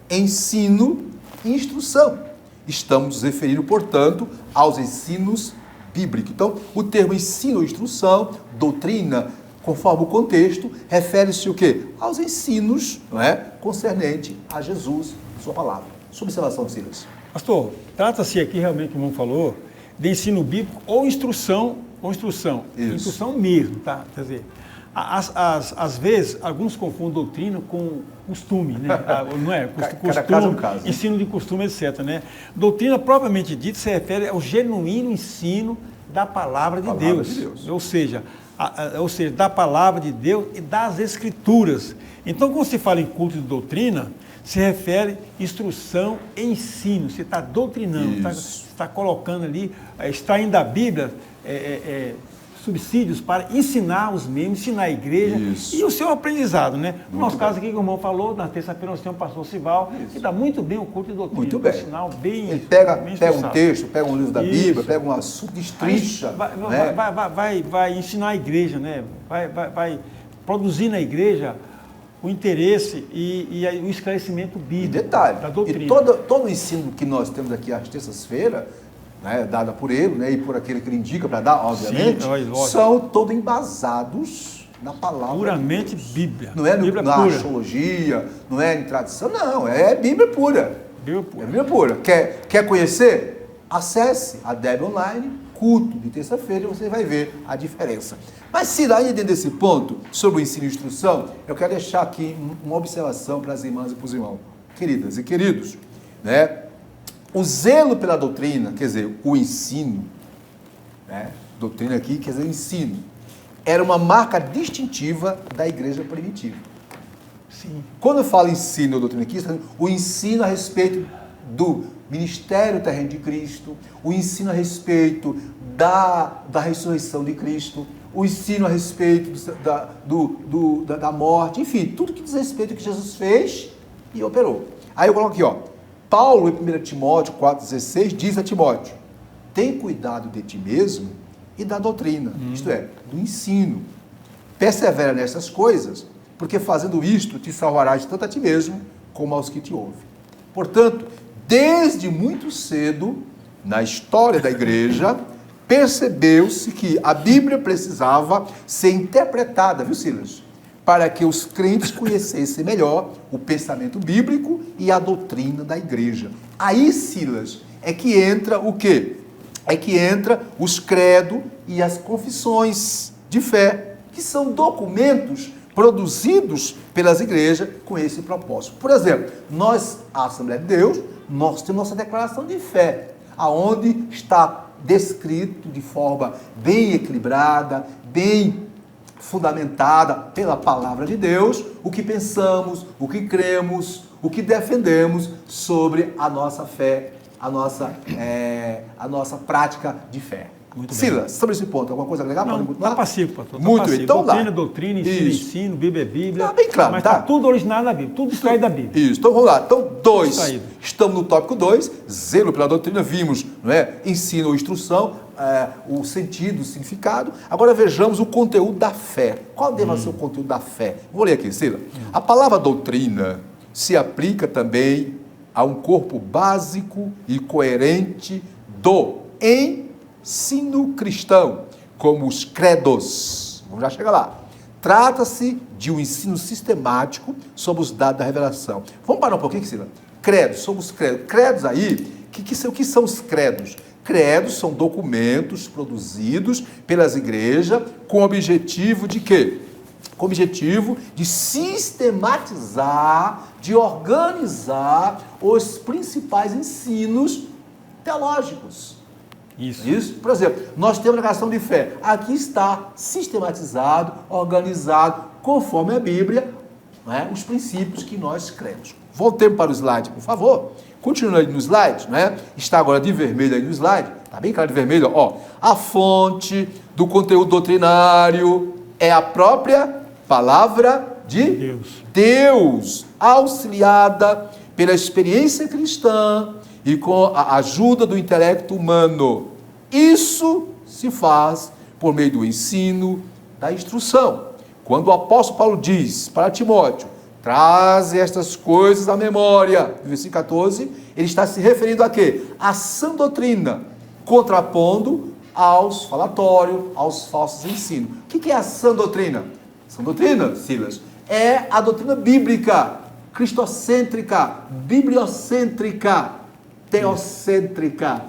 ensino e instrução. Estamos nos referindo, portanto, aos ensinos bíblicos. Então, o termo ensino ou instrução, doutrina, conforme o contexto, refere-se o quê? Aos ensinos, não é? Concernente a Jesus, sua palavra. Sua observação, Silas. Pastor, trata-se aqui realmente, como o irmão falou, de ensino bíblico ou instrução. Isso. Instrução mesmo, tá? Quer dizer, às vezes, alguns confundem doutrina com costume, né? Não é? Cada caso é um caso, né? Ensino de costume, etc, né? Doutrina, propriamente dita, se refere ao genuíno ensino da palavra de Deus. Ou seja, da palavra de Deus e das Escrituras. Então, quando se fala em culto de doutrina, se refere instrução e ensino. Você está doutrinando, está colocando ali, extraindo da Bíblia subsídios para ensinar os membros, ensinar a igreja e o seu aprendizado, né? No nosso caso aqui, que o irmão falou, na terça-feira nós temos o pastor Sival, que dá muito bem o culto de doutrina. Muito bem. Sinal bem, Ele pega bem um esforçado. texto, pega um livro da Bíblia, Isso. pega um assunto, destrincha. Vai ensinar a igreja, né? Vai produzir na igreja o interesse e o esclarecimento bíblico E detalhe, da doutrina. e todo o ensino que nós temos aqui às terças-feiras, né, dada por ele, né, e por aquele que ele indica para dar, obviamente, Sim, lógico. são todos embasados na palavra. Puramente Bíblia. Não é Bíblia na pura. astrologia, não é em tradição, não, é Bíblia pura. Bíblia É pura. Bíblia pura. Quer conhecer? Acesse a DEB Online, culto de terça-feira, e você vai ver a diferença. Mas, se ainda dentro desse ponto, sobre o ensino e instrução, eu quero deixar aqui uma observação para as irmãs e para os irmãos. Queridas e queridos, né? O zelo pela doutrina, quer dizer, o ensino, né? Doutrina aqui quer dizer ensino, era uma marca distintiva da igreja primitiva. Sim. Quando eu falo ensino ou doutrina aqui, o ensino a respeito do ministério terreno de Cristo, o ensino a respeito da ressurreição de Cristo, o ensino a respeito da morte, enfim, tudo que diz respeito ao que Jesus fez e operou. Aí eu coloco aqui, ó, Paulo, em 1 Timóteo 4,16, diz a Timóteo, tem cuidado de ti mesmo e da doutrina, isto é, do ensino. Persevera nessas coisas, porque fazendo isto te salvarás tanto a ti mesmo como aos que te ouvem. Portanto, desde muito cedo, na história da igreja, percebeu-se que a Bíblia precisava ser interpretada, viu, Silas? Para que os crentes conhecessem melhor o pensamento bíblico e a doutrina da igreja. Aí, Silas, é que entra o quê? É que entra os credos e as confissões de fé, que são documentos produzidos pelas igrejas com esse propósito. Por exemplo, nós, a Assembleia de Deus, nós temos nossa declaração de fé, aonde está descrito de forma bem equilibrada, bem fundamentada pela palavra de Deus, o que pensamos, o que cremos, o que defendemos sobre a nossa fé, a nossa prática de fé. Muito bem. Silas, sobre esse ponto, alguma coisa legal? Não, está passivo, pastor. Tá Muito passivo. bem, então doutrina, lá. doutrina, ensino, Isso. ensino, Bíblia é Bíblia. Tá bem claro, mas tá? está tudo originado na Bíblia, tudo extraído da Bíblia. Isso, então vamos lá. Então, 2. Extraído. Estamos no tópico 2, zelo pela doutrina, vimos, não é? Ensino ou instrução, o sentido, o significado. Agora vejamos o conteúdo da fé. Qual deve ser o conteúdo da fé? Vou ler aqui, Sila. A palavra doutrina se aplica também a um corpo básico e coerente do ensino cristão, como os credos. Vamos já chegar lá. Trata-se de um ensino sistemático sobre os dados da revelação. Vamos parar um pouquinho, Sila? Credos, sobre os credos. Credos aí, o que são os credos? Credos são documentos produzidos pelas igrejas com o objetivo de quê? Com o objetivo de sistematizar, de organizar os principais ensinos teológicos. Isso. Por exemplo, nós temos a declaração de fé. Aqui está sistematizado, organizado, conforme a Bíblia, né, os princípios que nós cremos. Voltemos para o slide, por favor. Continuando aí no slide, né? Está agora de vermelho aí no slide. Está bem claro de vermelho, ó. A fonte do conteúdo doutrinário é a própria palavra de Deus, auxiliada pela experiência cristã e com a ajuda do intelecto humano. Isso se faz por meio do ensino, da instrução. Quando o apóstolo Paulo diz para Timóteo, traze estas coisas à memória, no versículo 14, ele está se referindo a quê? A sã doutrina, contrapondo aos falatórios, aos falsos ensinos. O que é a sã doutrina? Sã doutrina, Silas, é a doutrina bíblica, cristocêntrica, bibliocêntrica, teocêntrica.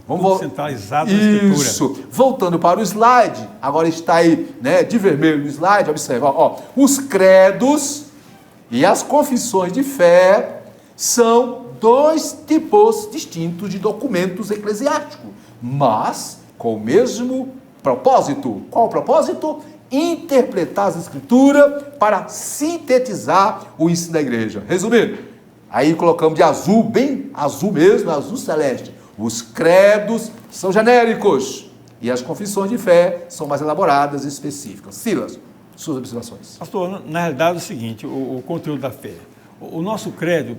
Vamos centralizado na Escritura. Isso. Voltando para o slide, agora está aí, né, de vermelho no slide, observa, ó, os credos e as confissões de fé são dois tipos distintos de documentos eclesiásticos, mas com o mesmo propósito. Qual o propósito? Interpretar as escrituras para sintetizar o ensino da igreja. Resumindo, aí colocamos de azul, bem azul mesmo, azul celeste. Os credos são genéricos e as confissões de fé são mais elaboradas e específicas. Silas, suas observações. Pastor, na realidade é o seguinte, o conteúdo da fé. O nosso credo,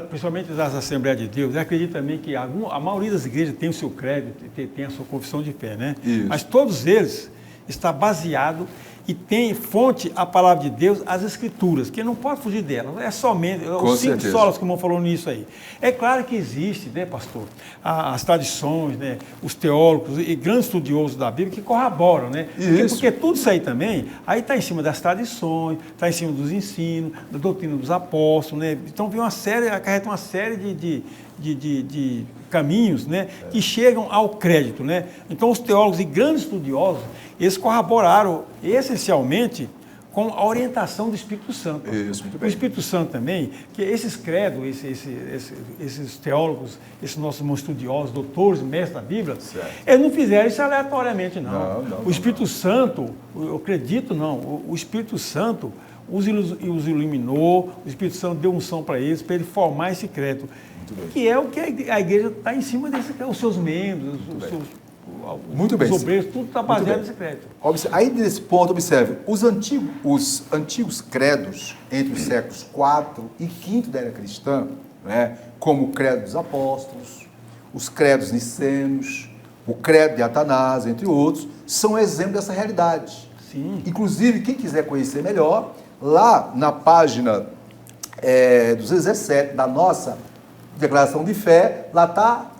principalmente das Assembleias de Deus, eu acredito também que a maioria das igrejas tem o seu credo, tem a sua confissão de fé, né? Isso. Mas todos eles está baseado e tem fonte a palavra de Deus, as Escrituras, que não pode fugir dela. É somente, os 5 solas que o irmão falou nisso aí. É claro que existe, né, pastor, as tradições, né, os teólogos e grandes estudiosos da Bíblia que corroboram, né? Porque tudo isso aí também, aí está em cima das tradições, está em cima dos ensinos, da doutrina dos apóstolos, né? Então acarreta uma série de caminhos, né, que chegam ao crédito, né? Então os teólogos e grandes estudiosos, eles corroboraram essencialmente com a orientação do Espírito Santo. Isso, muito bem. O Espírito Santo também, que esses credos, esses teólogos, esses nossos irmãos estudiosos, doutores, mestres da Bíblia, certo, eles não fizeram isso aleatoriamente, não. Não, o Espírito Santo, eu acredito não, o Espírito Santo os iluminou, o Espírito Santo deu unção para eles formar esse credo. Que é o que a igreja está em cima desse, os seus membros, os obreiros, tudo está baseado nesse credo. Aí nesse ponto, observe, os antigos credos entre os séculos IV e V da era cristã, né, como o credo dos apóstolos, os credos nicenos, o credo de Atanásio, entre outros, são exemplo dessa realidade. Sim. Inclusive, quem quiser conhecer melhor, lá na página 217 da nossa Declaração de Fé, lá está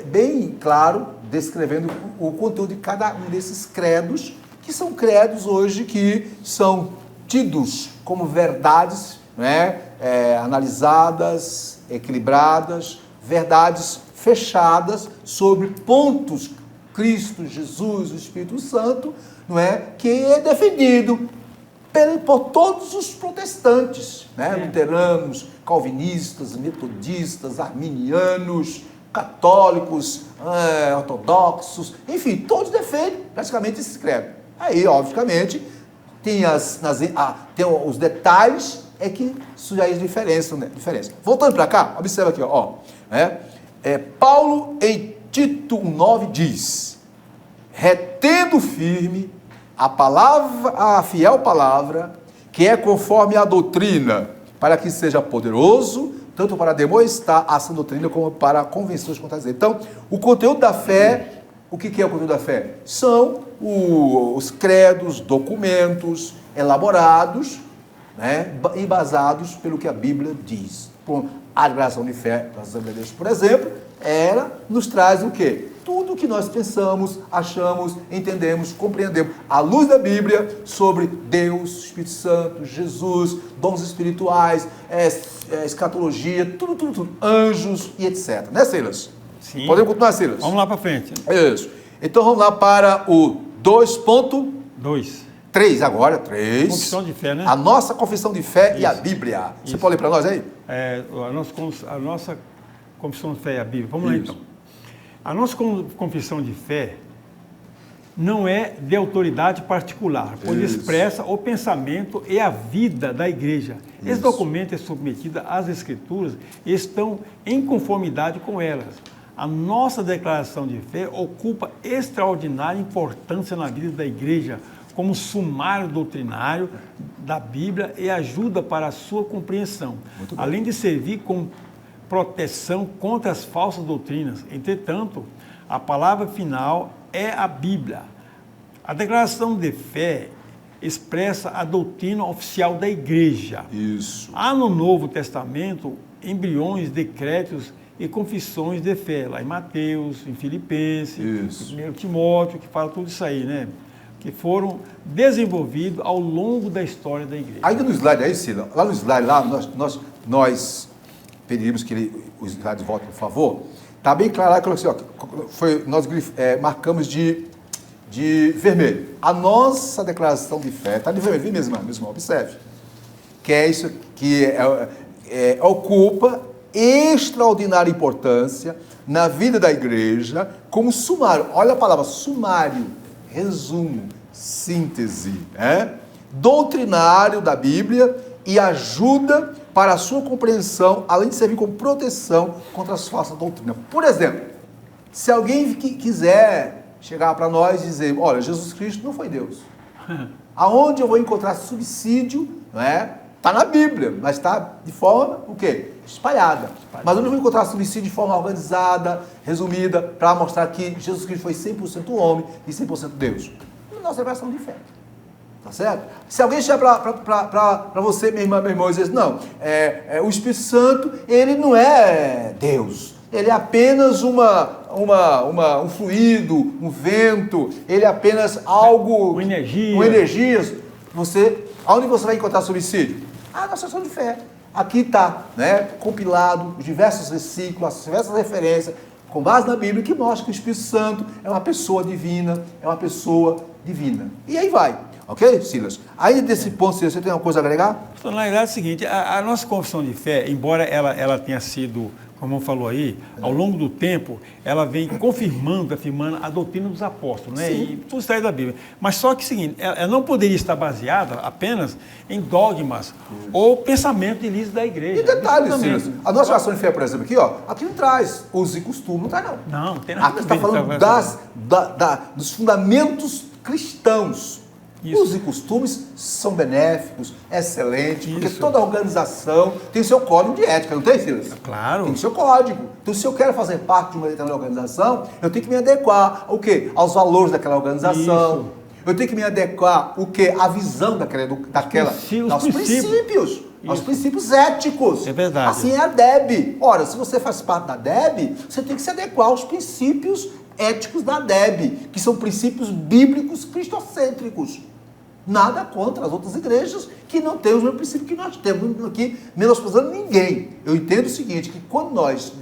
bem claro, descrevendo o conteúdo de cada um desses credos, que são credos hoje que são tidos como verdades, né, analisadas, equilibradas, verdades fechadas sobre pontos, Cristo, Jesus, o Espírito Santo, não é, que é defendido por todos os protestantes, né? Luteranos, calvinistas, metodistas, arminianos, católicos, ortodoxos, enfim, todos defendem praticamente esse credo. Aí, obviamente, tem os detalhes que surgem as diferenças, né? Voltando para cá, observa aqui, Paulo em Tito 1,9 diz: retendo firme a fiel palavra, que é conforme a doutrina, para que seja poderoso, tanto para demonstrar a sã doutrina, como para convencer os contrários. Então, o conteúdo da fé, o que é o conteúdo da fé? São os credos, documentos elaborados, né, embasados pelo que a Bíblia diz. A declaração de fé das Assembleias de Deus, por exemplo, ela nos traz o quê? Tudo o que nós pensamos, achamos, entendemos, compreendemos, à luz da Bíblia, sobre Deus, Espírito Santo, Jesus, dons espirituais, escatologia, tudo, anjos e etc. Né, Silas? Sim. Podemos continuar, Silas? Vamos lá para frente. Isso. Então vamos lá para o 2.3 agora, 3. Confissão de fé, né? A nossa confissão de fé e a Bíblia. Você pode ler para nós aí? A nossa confissão de fé e a Bíblia. Vamos lá então. A nossa confissão de fé não é de autoridade particular, pois expressa o pensamento e a vida da igreja. Esse documento é submetido às Escrituras e estão em conformidade com elas. A nossa declaração de fé ocupa extraordinária importância na vida da igreja, como sumário doutrinário da Bíblia e ajuda para a sua compreensão, além de servir como proteção contra as falsas doutrinas. Entretanto, a palavra final é a Bíblia. A declaração de fé expressa a doutrina oficial da igreja. Isso. Há no Novo Testamento embriões, decretos e confissões de fé, lá em Mateus, em Filipenses, em 1 Timóteo, que fala tudo isso aí, né? Que foram desenvolvidos ao longo da história da igreja. Ainda no slide aí, Cida, lá no slide, nós pedimos que os slides voltem, por favor. Está bem claro lá que nós marcamos de vermelho. A nossa declaração de fé está de vermelho, mesmo, observe. Que é isso que ocupa extraordinária importância na vida da igreja como sumário. Olha a palavra sumário, resumo, síntese, doutrinário da Bíblia e ajuda para a sua compreensão, além de servir como proteção contra as falsas doutrinas. Por exemplo, se alguém quiser chegar para nós e dizer, olha, Jesus Cristo não foi Deus. Aonde eu vou encontrar subsídio, está na Bíblia, mas está de forma, o quê? Espalhada. Mas onde eu vou encontrar subsídio de forma organizada, resumida, para mostrar que Jesus Cristo foi 100% homem e 100% Deus? Na nossa declaração de fé. Tá certo? Se alguém chegar para você, minha irmã, meu irmão, e dizer, não, o Espírito Santo, ele não é Deus. Ele é apenas um fluido, um vento, ele é apenas algo... Uma energia. Uma energia. Aonde você vai encontrar suicídio? Na associação de fé. Aqui está, né, compilado os diversos versículos, as diversas referências, com base na Bíblia, que mostra que o Espírito Santo é uma pessoa divina, E aí vai. Ok, Silas? Aí desse ponto, Silas, você tem uma coisa a agregar? Na verdade é o seguinte, a nossa confissão de fé, embora ela tenha sido, como falou aí, ao longo do tempo, ela vem confirmando, afirmando a doutrina dos apóstolos, né? Sim. E tudo está aí da Bíblia. Mas só que é o seguinte, ela não poderia estar baseada apenas em dogmas ou pensamento ilícito da igreja. E detalhe, Silas, a nossa oração de fé, por exemplo, aqui não traz usos e costumes, não traz não. Não tem nada a ver. Aqui está falando dos fundamentos cristãos. Isso. Usos e costumes são benéficos, excelentes, porque toda organização tem o seu código de ética, não tem, Silas? Claro. Tem o seu código. Então, se eu quero fazer parte de uma determinada organização, eu tenho que me adequar ao quê? Aos valores daquela organização. Isso. Eu tenho que me adequar o quê? À visão aos princípios. Aos princípios éticos. É verdade. Assim é a DEB. Ora, se você faz parte da DEB, você tem que se adequar aos princípios éticos da DEB, que são princípios bíblicos cristocêntricos. Nada contra as outras igrejas que não têm os mesmos princípios que nós temos aqui, menosprezando ninguém. Eu entendo o seguinte, que quando nós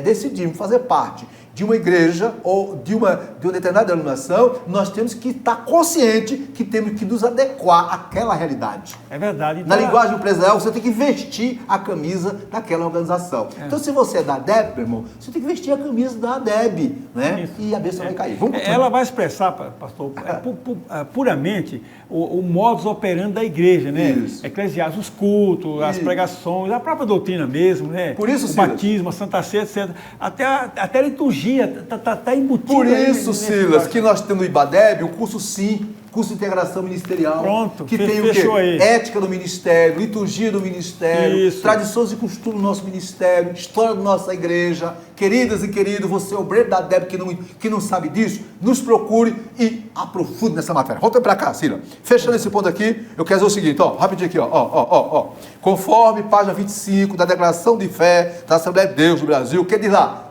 decidimos fazer parte de uma igreja ou de uma determinada denominação, nós temos que estar consciente que temos que nos adequar àquela realidade. É verdade. Então, na linguagem empresarial, você tem que vestir a camisa daquela organização. Então, se você é da ADEB, meu irmão, você tem que vestir a camisa da ADEB, né? Isso. E a bênção vai cair. Ela vai expressar, pastor, puramente o modus operandi da igreja, né? Isso. Eclesiastes, os cultos, as pregações, a própria doutrina mesmo, né? Por isso, o batismo, a Santa Ceia, etc. Até a liturgia está embutida. Por isso, Silas, que nós temos no IBADEB o curso SIM, curso de integração ministerial. Pronto, que tem o quê? Aí. Ética do ministério, liturgia do ministério, tradições e costumes do nosso ministério, história da nossa igreja. Queridas e queridos, você é obreiro da DEB que não sabe disso, nos procure e aprofunde nessa matéria. Volta para cá, Silas. Fechando esse ponto aqui, eu quero dizer o seguinte, rapidinho aqui, Conforme página 25 da Declaração de Fé da Assembleia de Deus do Brasil, que diz lá,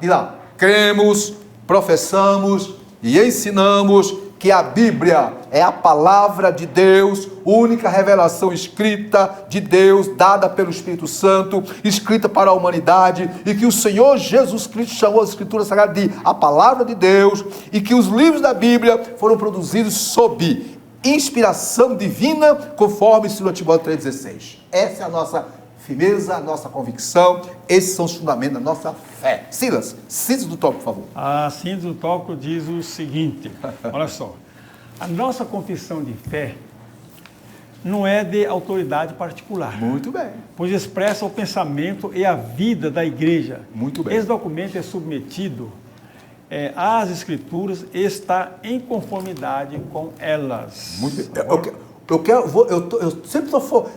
cremos, professamos e ensinamos que a Bíblia é a palavra de Deus, única revelação escrita de Deus, dada pelo Espírito Santo, escrita para a humanidade, e que o Senhor Jesus Cristo chamou as Escrituras Sagradas de a palavra de Deus, e que os livros da Bíblia foram produzidos sob inspiração divina, conforme 2 Timóteo 3,16. Essa é a nossa firmeza, a nossa convicção, esses são os fundamentos da nossa fé. Silas, síntese do tópico, por favor. A síntese do tópico diz o seguinte, olha só, a nossa confissão de fé não é de autoridade particular. Muito bem. Pois expressa o pensamento e a vida da igreja. Muito bem. Esse documento é submetido às Escrituras e está em conformidade com elas. Muito bem. Eu sempre estou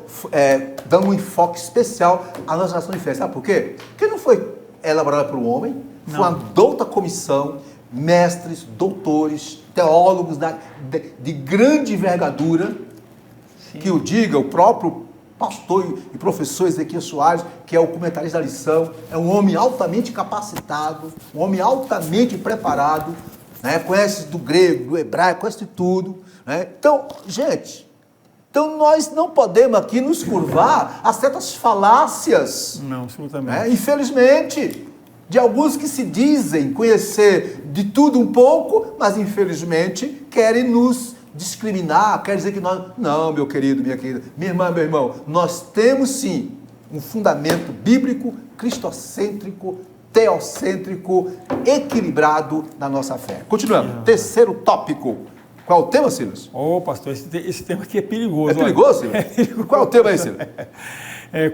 dando um enfoque especial à nossa nação de fé. Sabe por quê? Porque não foi elaborada por um homem, foi uma douta comissão, mestres, doutores, teólogos de grande envergadura, sim, que o diga o próprio pastor e professor Ezequiel Soares, que é o comentarista da lição, é um homem altamente capacitado, um homem altamente preparado, né? Conhece do grego, do hebraico, conhece de tudo. Né? Então, gente... Então, nós não podemos aqui nos curvar a certas falácias. Não, absolutamente. Infelizmente, de alguns que se dizem conhecer de tudo um pouco, mas infelizmente querem nos discriminar, querem dizer que nós... Não, meu querido, minha querida, minha irmã, meu irmão, nós temos sim um fundamento bíblico, cristocêntrico, teocêntrico, equilibrado na nossa fé. Continuamos. Terceiro tópico. Qual é o tema, Silas? Pastor, esse tema aqui é perigoso. É perigoso, Silas? É perigoso. Qual é o tema aí, Silas?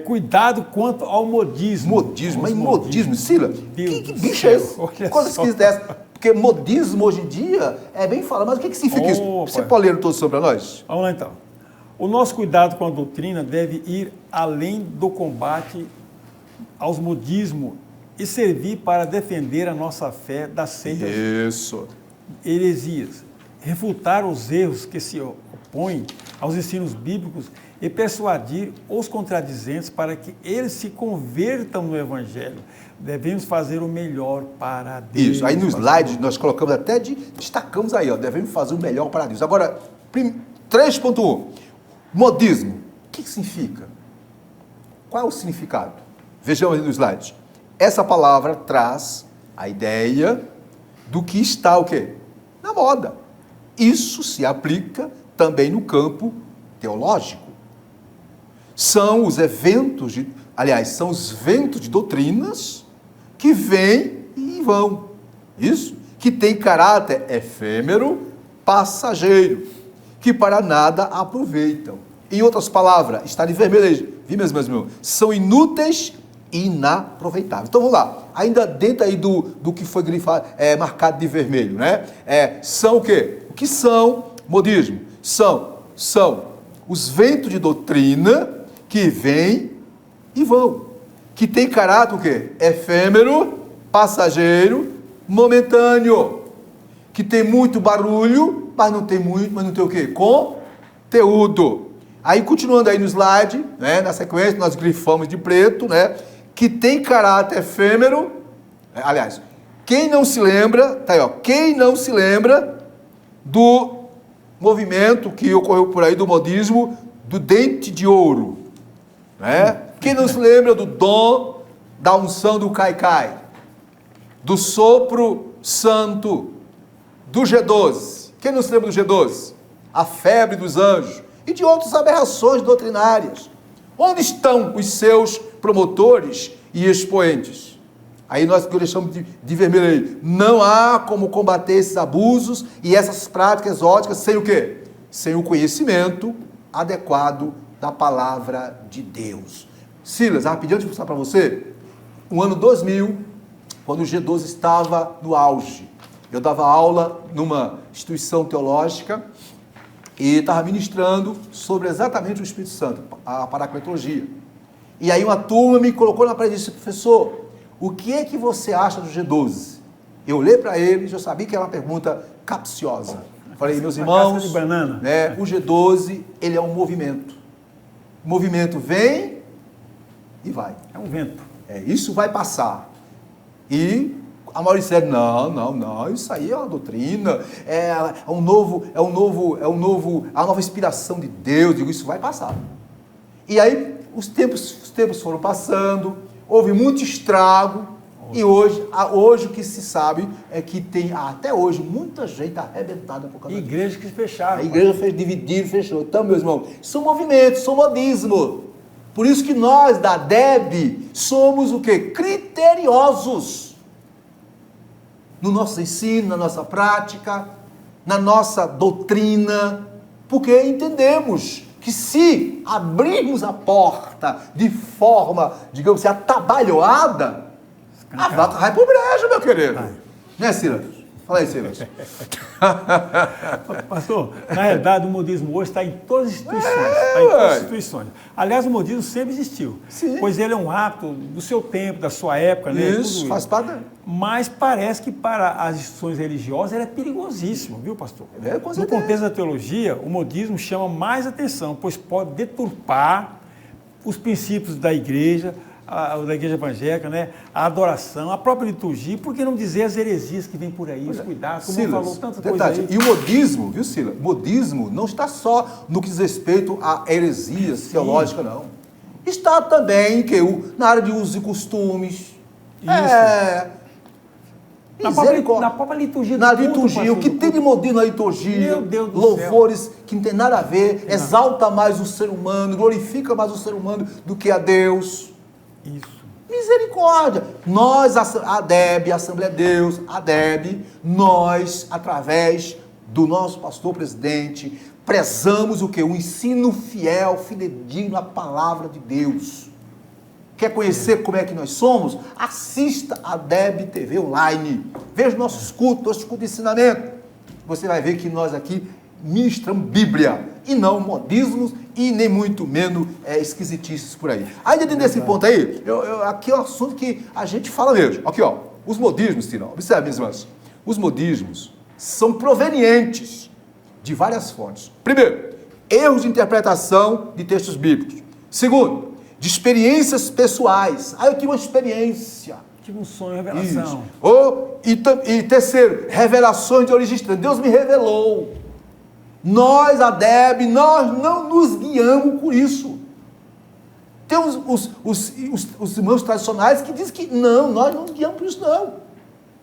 Cuidado quanto ao modismo. Modismo, Silas? Que bicho é esse? Coisas que dessa. Porque modismo hoje em dia é bem falado, mas o que significa isso? Você pode ler todo sobre nós? Vamos lá então. O nosso cuidado com a doutrina deve ir além do combate aos modismos e servir para defender a nossa fé das seitas heresias. Refutar os erros que se opõem aos ensinos bíblicos e persuadir os contradizentes para que eles se convertam no Evangelho. Devemos fazer o melhor para Deus. Isso, aí no slide nós colocamos até, destacamos aí, ó, devemos fazer o melhor para Deus. Agora, 3.1, modismo, o que significa? Qual é o significado? Vejamos aí no slide. Essa palavra traz a ideia do que está o quê? Na moda. Isso se aplica também no campo teológico. São os eventos, são os ventos de doutrinas que vêm e vão. Isso? Que tem caráter efêmero, passageiro, que para nada aproveitam. Em outras palavras, está de vermelho, viu, meus irmãos? São inúteis e inaproveitáveis. Então vamos lá, ainda dentro aí do que foi grifado, marcado de vermelho, né? São o quê? O que são modismo? São os ventos de doutrina que vêm e vão, que tem caráter o quê? Efêmero, passageiro, momentâneo, que tem muito barulho, mas não tem o quê? Conteúdo. Aí, continuando aí no slide, né, na sequência, nós grifamos de preto, né, que tem caráter efêmero. Aliás, quem não se lembra, tá aí, ó, quem não se lembra do movimento que ocorreu por aí do modismo do dente de ouro, né? Quem não se lembra do dom da unção do Caicai, do sopro santo, do G12? Quem não se lembra do G12? A febre dos anjos e de outras aberrações doutrinárias. Onde estão os seus promotores e expoentes? Aí nós deixamos de vermelho aí. Não há como combater esses abusos e essas práticas óticas sem o quê? Sem o conhecimento adequado da palavra de Deus. Silas, rapidinho, deixa eu mostrar para você. No ano 2000, quando o G12 estava no auge, eu dava aula numa instituição teológica e estava ministrando sobre exatamente o Espírito Santo, a paracletologia. E aí uma turma me colocou na parede e disse: professor, o que é que você acha do G12? Eu olhei para eles, eu sabia que era uma pergunta capciosa. Falei, meus irmãos, de banana. Né, o G12, ele é um movimento. O movimento vem e vai. É um vento. Isso vai passar. E a maioria disseram, não, isso aí é uma doutrina, a nova inspiração de Deus. Digo, isso vai passar. E aí os tempos foram passando, houve muito estrago, e hoje o que se sabe é que tem até hoje muita gente arrebentada por causa disso. Igrejas que fecharam. A igreja fez dividir, fechou. Então, meus irmãos, são movimentos, são modismo. Por isso que nós, da DEB, somos o quê? Criteriosos. No nosso ensino, na nossa prática, na nossa doutrina, porque entendemos que se abrirmos a porta de forma, digamos assim, atabalhoada, a vaca vai pro brejo, meu querido. Né, Silas? Fala aí, Silas. Pastor, na realidade o modismo hoje está em todas as instituições. Está em todas as instituições. Aliás, o modismo sempre existiu. Sim. Pois ele é um hábito do seu tempo, da sua época. Isso, né? faz parte. Mas parece que para as instituições religiosas ele é perigosíssimo, viu, pastor? No contexto da teologia, o modismo chama mais atenção, pois pode deturpar os princípios da igreja evangélica, né? A adoração, a própria liturgia, por que não dizer as heresias que vêm por aí, os cuidados, como Silas, falou tanta coisa aí. E o modismo, viu, Silas? Modismo não está só no que diz respeito a heresias teológicas, não. Está também na área de usos e costumes. Isso. Na própria liturgia do Na culto, liturgia, pastor, o que tem de modismo na liturgia, meu Deus do louvores céu, que não tem nada a ver, exalta mais o ser humano, glorifica mais o ser humano do que a Deus. Isso. Misericórdia. Nós, a DEB, a Assembleia de Deus, a DEB, nós, através do nosso pastor presidente, prezamos o quê? O ensino fiel, fidedigno à palavra de Deus. Quer conhecer como é que nós somos? Assista a DEB TV online. Veja nossos cultos de ensinamento. Você vai ver que nós aqui ministramos Bíblia e não modismos e nem muito menos esquisitices por aí. Ainda dentro desse ponto aí, aqui é um assunto que a gente fala mesmo. Aqui, ó, os modismos, Tirão, observe, meus irmãos, os modismos são provenientes de várias fontes. Primeiro, erros de interpretação de textos bíblicos. Segundo, de experiências pessoais. Eu tive uma experiência. Tive um sonho, revelação. E terceiro, revelações de origem estranha. Deus me revelou. Nós, a Deb, nós não nos guiamos por isso. Tem os irmãos tradicionais que dizem que não, nós não nos guiamos por isso, não.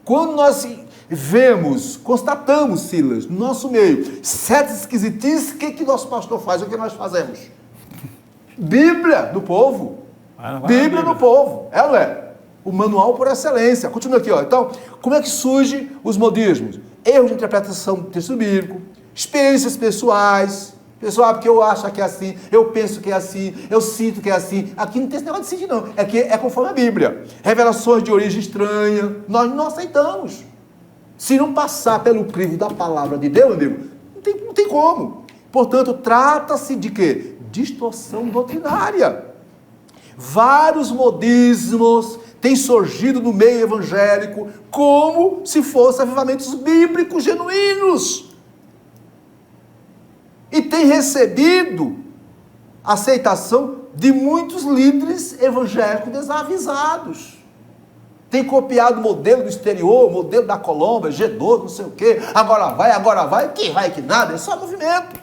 Quando nós vemos, constatamos, Silas, no nosso meio, certas esquisitices, o que nosso pastor faz? O que nós fazemos? Bíblia do povo. Bíblia do povo. É ou não é? O manual por excelência. Continua aqui, ó. Então, como é que surgem os modismos? Erro de interpretação do texto bíblico, experiências pessoais. Pessoal, porque eu acho que é assim, eu penso que é assim, eu sinto que é assim. Aqui não tem esse negócio de sentir, não. É que é conforme a Bíblia. Revelações de origem estranha. Nós não aceitamos. Se não passar pelo crivo da palavra de Deus, amigo, não tem como. Portanto, trata-se de quê? Distorção doutrinária. Vários modismos têm surgido no meio evangélico como se fossem avivamentos bíblicos genuínos. E tem recebido aceitação de muitos líderes evangélicos desavisados. Tem copiado o modelo do exterior, modelo da Colômbia, G12, não sei o quê, agora vai, que vai que nada, é só movimento.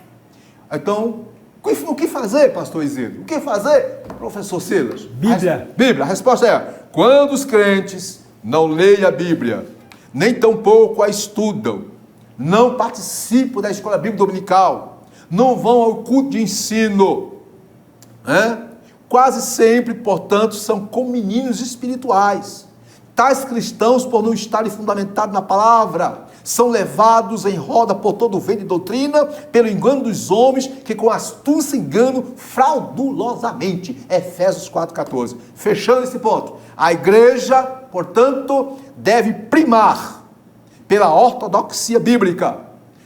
Então, o que fazer, pastor Isidro? O que fazer, professor Silas? Bíblia. Bíblia, a resposta é, quando os crentes não leem a Bíblia, nem tampouco a estudam, não participam da escola bíblica dominical, não vão ao culto de ensino, quase sempre, portanto, são como meninos espirituais. Tais cristãos, por não estarem fundamentados na palavra, são levados em roda por todo o vento de doutrina, pelo engano dos homens, que com astúcia enganam fraudulosamente. Efésios 4,14. Fechando esse ponto. A igreja, portanto, deve primar pela ortodoxia bíblica,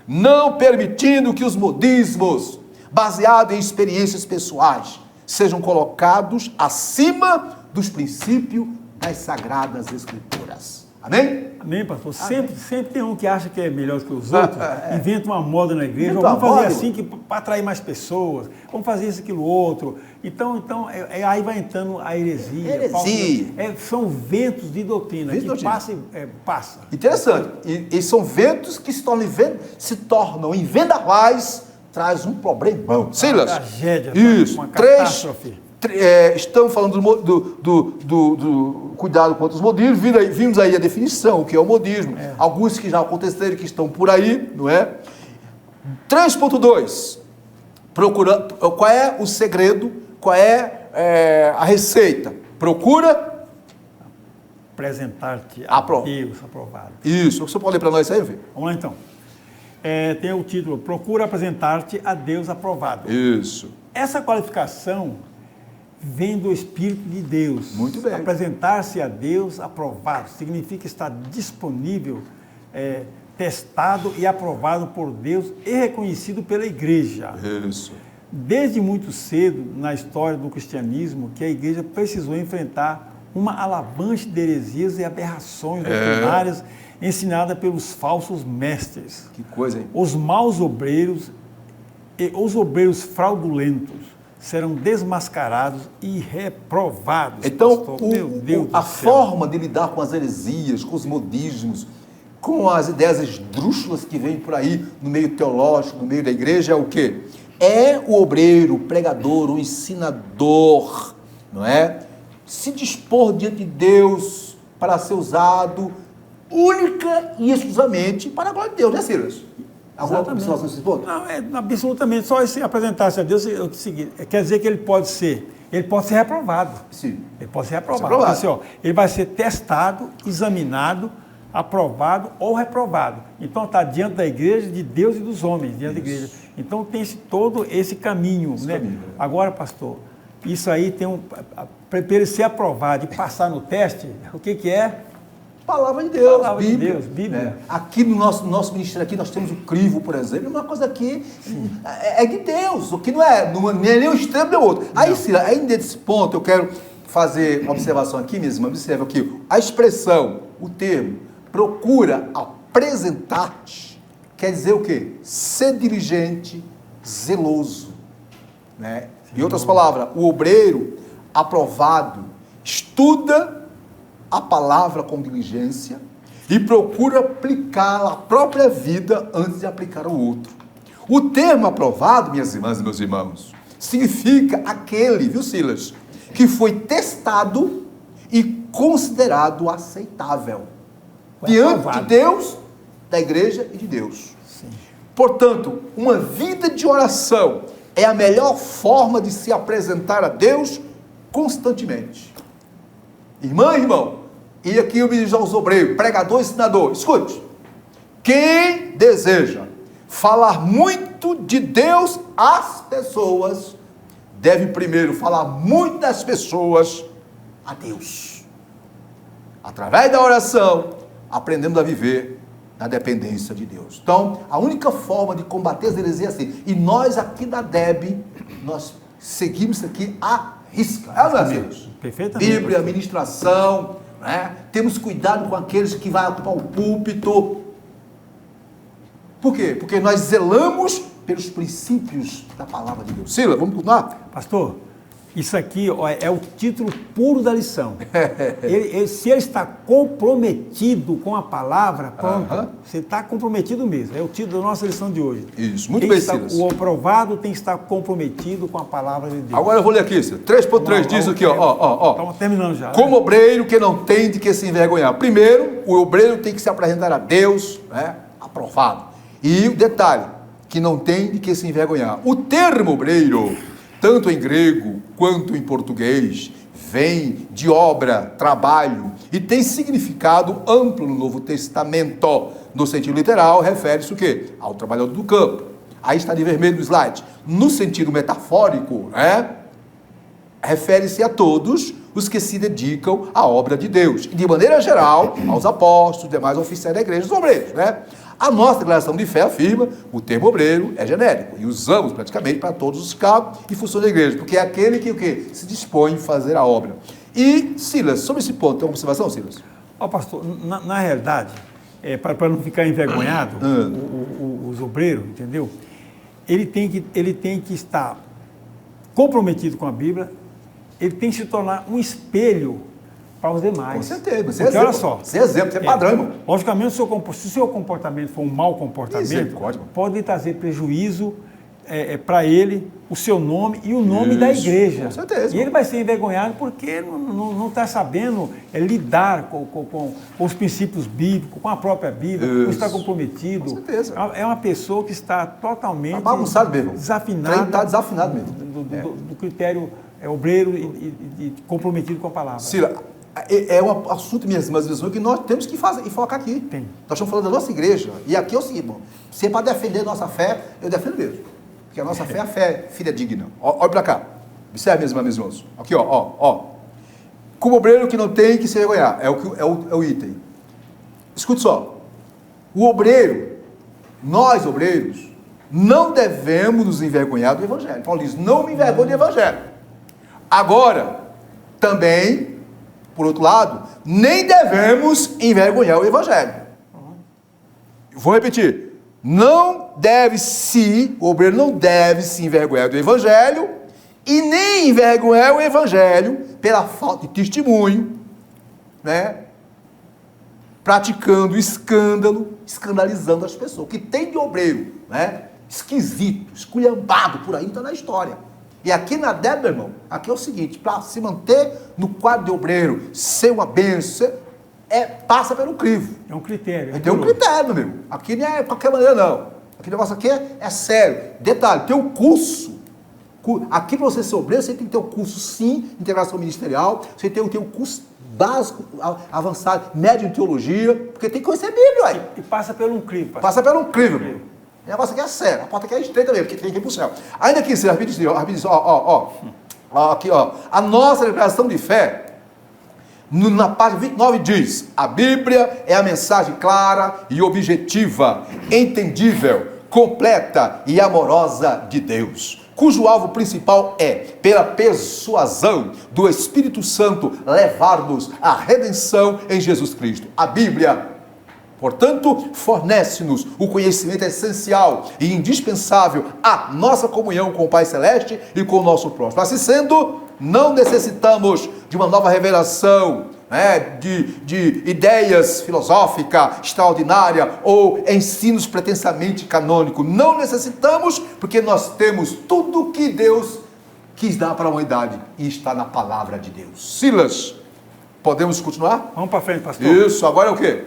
não permitindo que os modismos, baseados em experiências pessoais, sejam colocados acima dos princípios das Sagradas Escrituras. Amém? Amém, pastor. Sempre tem um que acha que é melhor que os outros, inventa uma moda na igreja, Inventa vamos uma fazer moda. assim para atrair mais pessoas, vamos fazer isso, aquilo, outro. Então aí vai entrando a heresia. Heresia. São ventos de doutrina Ventos que de doutrina. passa. Interessante. E são ventos que se tornam em vendavais, traz um problemão. Silas. Tragédia. Isso. Uma catástrofe. Estamos falando do cuidado contra os modismos, vimos aí a definição, o que é o modismo, alguns que já aconteceram, que estão por aí, não é? 3.2, qual é o segredo, qual é a receita? Procura apresentar-te a Deus aprovado. Isso, você pode ler para nós aí, ver? Vamos lá então. Tem o título, procura apresentar-te a Deus aprovado. Isso. Essa qualificação vem do Espírito de Deus. Muito bem. Apresentar-se a Deus aprovado significa estar disponível, testado e aprovado por Deus e reconhecido pela igreja. Isso. Desde muito cedo, na história do cristianismo, que a igreja precisou enfrentar uma alavanche de heresias e aberrações doutrinárias ensinadas pelos falsos mestres. Que coisa, hein? Os maus obreiros e os obreiros fraudulentos serão desmascarados e reprovados. Então, pastor. Meu Deus a do céu. forma de lidar com as heresias, com os modismos, com as ideias esdrúxulas que vêm por aí no meio teológico, no meio da igreja, é o quê? É o obreiro, o pregador, o ensinador, não é? Se dispor diante de Deus para ser usado única e exclusivamente para a glória de Deus, né, Silas? Alguma observação nesse ponto? Não, absolutamente. Só esse apresentar-se a Deus quer dizer que ele pode ser reprovado. Sim. Ele pode ser reprovado. Reprovado. Assim, ele vai ser testado, examinado, aprovado ou reprovado. Então está diante da igreja, de Deus e dos homens, diante da igreja. Então tem todo esse caminho. Né? Agora, pastor, isso aí tem para ele ser aprovado e passar no teste, o que é? Palavra de Deus, Palavra Bíblia. de Deus, Bíblia. Aqui no nosso ministério, aqui nós temos o crivo, por exemplo, uma coisa que é de Deus, o que não é nem um extremo nem o outro. Aí, Cira, ainda nesse ponto, eu quero fazer uma observação aqui, minhas irmãs, observa aqui, a expressão, o termo, procura apresentar-te, quer dizer o quê? Ser diligente, zeloso. né? Em outras palavras, o obreiro aprovado estuda a palavra com diligência e procura aplicá-la à própria vida antes de aplicar ao outro. O termo aprovado, minhas irmãs e meus irmãos, significa aquele, viu, Silas, que foi testado e considerado aceitável diante de Deus, da igreja e de Deus. Sim. Portanto, uma vida de oração é a melhor forma de se apresentar a Deus constantemente. Irmã e irmão, e aqui eu me digo aos obreiros, pregador e ensinador, escute, quem deseja falar muito de Deus às pessoas, deve primeiro falar muito das pessoas a Deus. Através da oração, aprendendo a viver na dependência de Deus. Então, a única forma de combater as heresias é assim. E nós aqui da DEB, nós seguimos isso aqui à risca. É, meus amigos? Perfeitamente. Bíblia, ministração, né? Temos cuidado com aqueles que vão ocupar o púlpito. Por quê? Porque nós zelamos pelos princípios da palavra de Deus. Sila, vamos continuar? Pastor, isso aqui ó, é o título puro da lição. Se ele está comprometido com a palavra, pronto, você está comprometido mesmo. É o título da nossa lição de hoje. Isso, muito bem, Silas. O aprovado tem que estar comprometido com a palavra de Deus. Agora eu vou ler aqui, Silas. 3.3 diz aqui, ó. Estamos terminando já. Como obreiro que não tem de que se envergonhar. Primeiro, o obreiro tem que se apresentar a Deus, né, aprovado. E o detalhe, que não tem de que se envergonhar. O termo obreiro, tanto em grego quanto em português, vem de obra, trabalho, e tem significado amplo no Novo Testamento. No sentido literal, refere-se o quê? Ao trabalhador do campo. Aí está de vermelho no slide. No sentido metafórico, né, refere-se a todos os que se dedicam à obra de Deus. E de maneira geral, aos apóstolos, demais oficiais da igreja, os obreiros, né? A nossa declaração de fé afirma o termo obreiro é genérico e usamos praticamente para todos os cargos e funções da igreja, porque é aquele que o quê? Se dispõe a fazer a obra. E, Silas, sobre esse ponto, tem uma observação, Silas? Pastor, na realidade, para não ficar envergonhado, os obreiros, entendeu? Ele tem que estar comprometido com a Bíblia, ele tem que se tornar um espelho para os demais. Com certeza. Você porque, olha só. Você é exemplo, você é padrão, irmão. Logicamente, se o seu comportamento for um mau comportamento, pode trazer prejuízo para ele, o seu nome e o nome da igreja. Com certeza. E ele vai ser envergonhado porque não está sabendo lidar com os princípios bíblicos, com a própria Bíblia, não está comprometido. Com certeza. É uma pessoa que está totalmente bagunçado mesmo. Desafinada. Está desafinado mesmo. Do critério obreiro e comprometido com a palavra. Sila, é um assunto, minhas irmãs, que nós temos que fazer e focar aqui. Tem. Nós estamos falando da nossa igreja. E aqui é o seguinte, irmão. Se é para defender a nossa fé, eu defendo mesmo. Porque a nossa fé é a fé fidedigna. Olha para cá. Observe, minhas irmãs, meus irmãos. Aqui, ó. Como obreiro que não tem que se envergonhar. É o item. Escute só. O obreiro, nós obreiros, não devemos nos envergonhar do evangelho. Paulo diz, não me envergonhe do evangelho. Agora, também, por outro lado, nem devemos envergonhar o evangelho. Vou repetir. O obreiro não deve se envergonhar do evangelho e nem envergonhar o evangelho pela falta de testemunho, né? Praticando escândalo, escandalizando as pessoas. O que tem de obreiro, né? Esquisito, esculhambado por aí, está na história. E aqui na DEB, meu irmão, aqui é o seguinte, para se manter no quadro de obreiro, ser uma bênção, passa pelo crivo. É um critério. Tem um critério, meu amigo. Aqui não é de qualquer maneira, não. Aqui o negócio aqui é sério. Detalhe, tem um curso. Aqui para você ser obreiro, você tem que ter um curso, sim, integração ministerial. Você tem que ter um curso básico, avançado, médio em teologia, porque tem que conhecer a Bíblia, aí. E passa pelo crivo. Passa pelo crivo, meu. O negócio aqui é sério. A porta aqui é estreita mesmo, porque tem que ir para o céu. Ainda aqui, você diz, aqui, ó. A nossa declaração de fé, na página 29 diz, a Bíblia é a mensagem clara e objetiva, entendível, completa e amorosa de Deus, cujo alvo principal é, pela persuasão do Espírito Santo, levar-nos à redenção em Jesus Cristo. A Bíblia Portanto, fornece-nos o conhecimento essencial e indispensável à nossa comunhão com o Pai Celeste e com o nosso próximo. Assim sendo, não necessitamos de uma nova revelação, de ideias filosóficas extraordinárias ou ensinos pretensamente canônicos. Não necessitamos, porque nós temos tudo que Deus quis dar para a humanidade e está na palavra de Deus. Silas, podemos continuar? Vamos para frente, pastor. Isso, agora é o quê?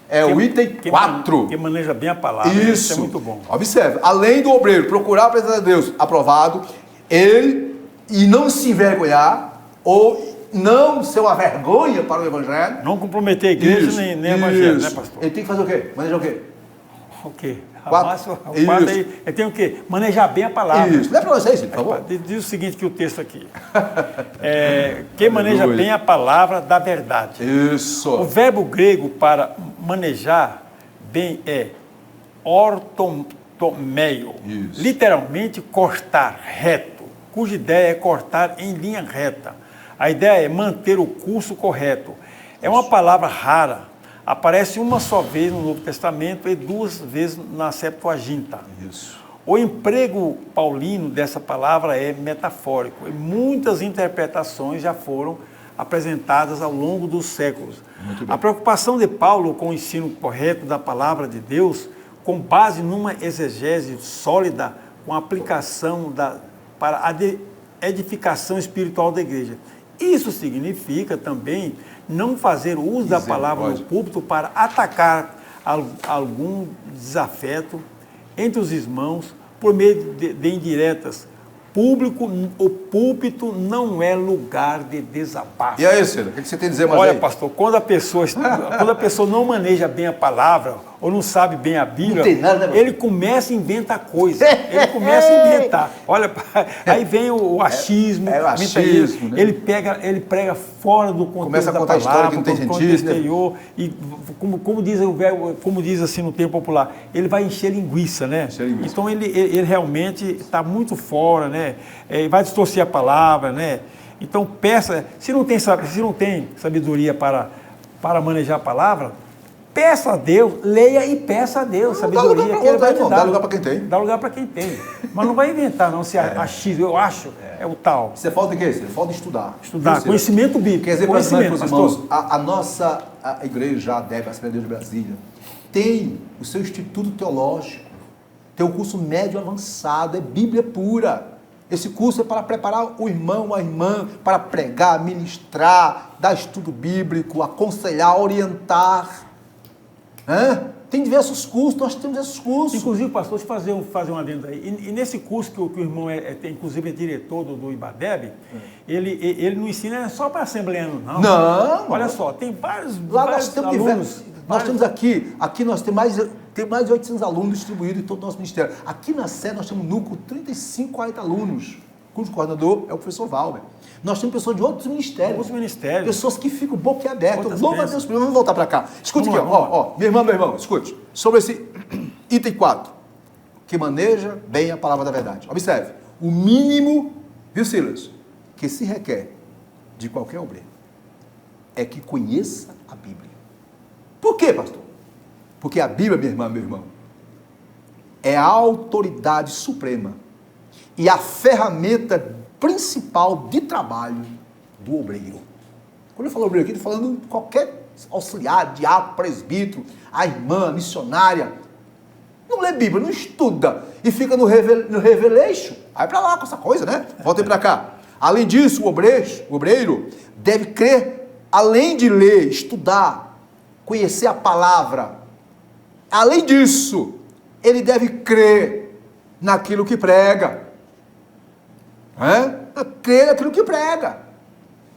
É o item 4. Que maneja bem a palavra. Isso É muito bom. Observe, além do obreiro procurar a presença de Deus aprovado, ele, e não se envergonhar, ou não ser uma vergonha para o evangelho. Não comprometer a igreja nem o evangelho, né, pastor? Ele tem que fazer o quê? Manejar o quê? O quê? Quatro. O quatro aí, ele tem o quê? Manejar bem a palavra. Isso. Lê para vocês, por favor. Diz o seguinte que o texto aqui. Quem maneja bem a palavra da verdade. Isso. O verbo grego para manejar bem é ortomeio. Isso. Literalmente cortar reto, cuja ideia é cortar em linha reta. A ideia é manter o curso correto. É uma palavra rara. Aparece uma só vez no Novo Testamento e 2 vezes na Septuaginta. Isso. O emprego paulino dessa palavra é metafórico e muitas interpretações já foram apresentadas ao longo dos séculos. A preocupação de Paulo com o ensino correto da palavra de Deus, com base numa exegese sólida, com aplicação para a edificação espiritual da igreja. Isso significa também não fazer uso da palavra no púlpito para atacar algum desafeto entre os irmãos por meio de indiretas. O púlpito não é lugar de desabafo. E aí, Ciro, o que você tem a dizer mais Olha, aí? pastor, quando a pessoa não maneja bem a palavra ou não sabe bem a Bíblia, Não tem nada, né, ele começa a inventar coisa. Ele começa a inventar. Olha, aí vem o achismo. É o achismo, né? Ele prega fora do contexto Começa a da contar palavra, história que não tem do contexto sentido, né? exterior, e como diz assim no termo popular, ele vai encher linguiça, né? Encher linguiça. Então ele realmente está muito fora, né? Vai distorcer a palavra, né? Então peça, se não tem sabedoria para manejar a palavra, peça a Deus, leia e peça a Deus sabedoria que ele vai te dar. Dá lugar para quem tem. Dá lugar para quem tem. Mas não vai inventar, não, se achismo, eu acho, é o tal. Isso é falta de quê? Isso é falta de estudar. Estudar, conhecimento bíblico. Quer dizer, para os irmãos, pastor. a nossa igreja, a DEB, a Assembleia de Deus de Brasília, tem o seu instituto teológico, tem o curso médio avançado, é Bíblia pura. Esse curso é para preparar o irmão, a irmã, para pregar, ministrar, dar estudo bíblico, aconselhar, orientar. Tem diversos cursos, nós temos esses cursos. Inclusive, pastor, deixa eu fazer um adendo aí. E nesse curso que o irmão inclusive é diretor do IBADEB, ele não ensina só para assembleano, não. Não. Olha só, tem vários Nós temos alunos. Nós temos aqui nós temos mais de 800 alunos distribuídos em todo o nosso ministério. Aqui na sede nós temos um núcleo de 35, 40 alunos, cujo coordenador é o professor Valber. Nós temos pessoas de outros ministérios. Pessoas que ficam boquiabertas. Louva a Deus, vamos voltar para cá. Escute aqui, ó, meu irmão, escute. Sobre esse item 4, que maneja bem a palavra da verdade. Observe, o mínimo, viu, Silas, que se requer de qualquer obreiro é que conheça a Bíblia. Por quê, pastor? Porque a Bíblia, minha irmã, meu irmão, é a autoridade suprema e a ferramenta principal de trabalho do obreiro. Quando eu falo obreiro aqui, estou falando de qualquer auxiliar, diácono, presbítero, a irmã, a missionária. Não lê Bíblia, não estuda e fica no revelation. Vai para lá com essa coisa, né? Voltem para cá. Além disso, o obreiro deve crer, além de ler, estudar, conhecer a palavra. Além disso, ele deve crer naquilo que prega. Crer naquilo que prega.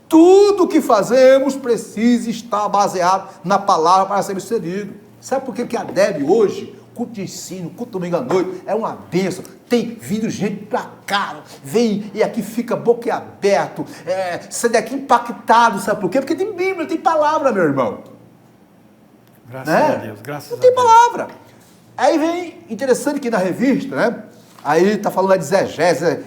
Tudo que fazemos precisa estar baseado na palavra para ser sucedido. Sabe por que a DEB hoje, culto de ensino, culto domingo à noite, é uma bênção? Tem vindo gente pra cá, vem e aqui fica boquiaberto, sai daqui impactado, sabe por quê? Porque tem Bíblia, tem palavra, meu irmão. Graças a Deus, graças a Deus. Não tem palavra. Aí vem, interessante que na revista, né? Aí está falando de exegese.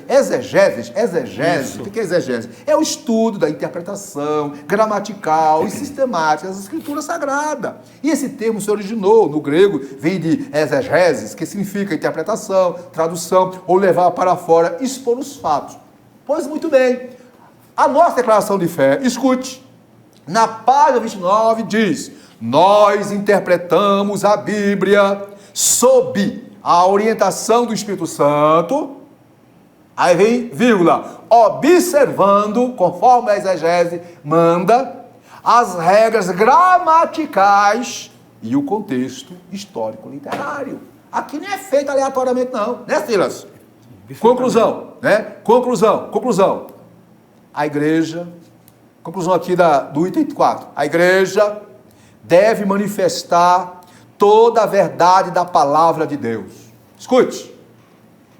Isso. O que é exegese? É o estudo da interpretação gramatical e sistemática das escrituras sagradas. E esse termo se originou no grego, vem de exegeses, que significa interpretação, tradução ou levar para fora, expor os fatos. Pois muito bem, a nossa declaração de fé, escute, na página 29 diz: nós interpretamos a Bíblia sob a orientação do Espírito Santo, aí vem vírgula, observando, conforme a exegese manda, as regras gramaticais e o contexto histórico-literário. Aqui não é feito aleatoriamente não, né, Silas? Conclusão, né? Conclusão. A igreja, conclusão aqui do item 4, a igreja deve manifestar toda a verdade da palavra de Deus. Escute,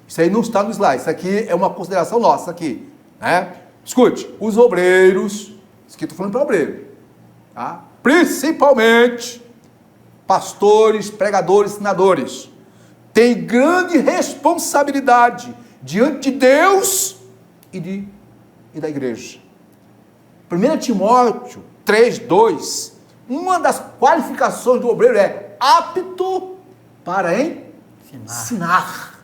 isso aí não está no slide, isso aqui é uma consideração nossa aqui, né? Escute, os obreiros, isso aqui eu estou falando para obreiro, tá? Principalmente pastores, pregadores, ensinadores, têm grande responsabilidade diante de Deus e da igreja. 1 Timóteo 3:2, uma das qualificações do obreiro é apto para ensinar.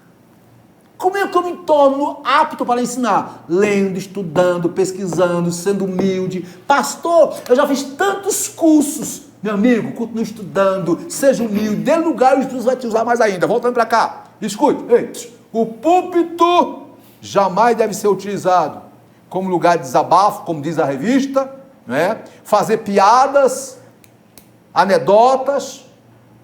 Como é que eu me torno apto para ensinar? Lendo, estudando, pesquisando, sendo humilde. Pastor, eu já fiz tantos cursos. Meu amigo, continue estudando, seja humilde, dê lugar, o Espírito vai te usar mais ainda. Voltando para cá, escute, o púlpito jamais deve ser utilizado como lugar de desabafo, como diz a revista, né? Fazer piadas, anedotas,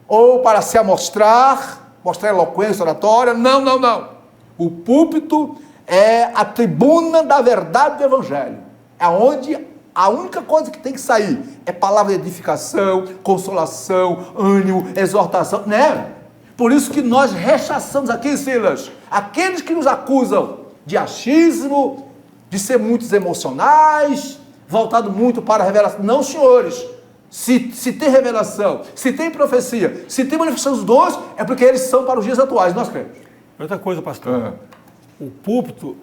ou para se amostrar, mostrar eloquência oratória. Não. O púlpito é a tribuna da verdade do Evangelho. É onde a única coisa que tem que sair é palavra de edificação, consolação, ânimo, exortação, né? Por isso que nós rechaçamos aqui, Silas, aqueles que nos acusam de achismo, de ser muitos emocionais, voltado muito para a revelação. Não, senhores. Se tem revelação, se tem profecia, se tem manifestação dos dons, é porque eles são para os dias atuais, nós cremos. Outra coisa, pastor. O púlpito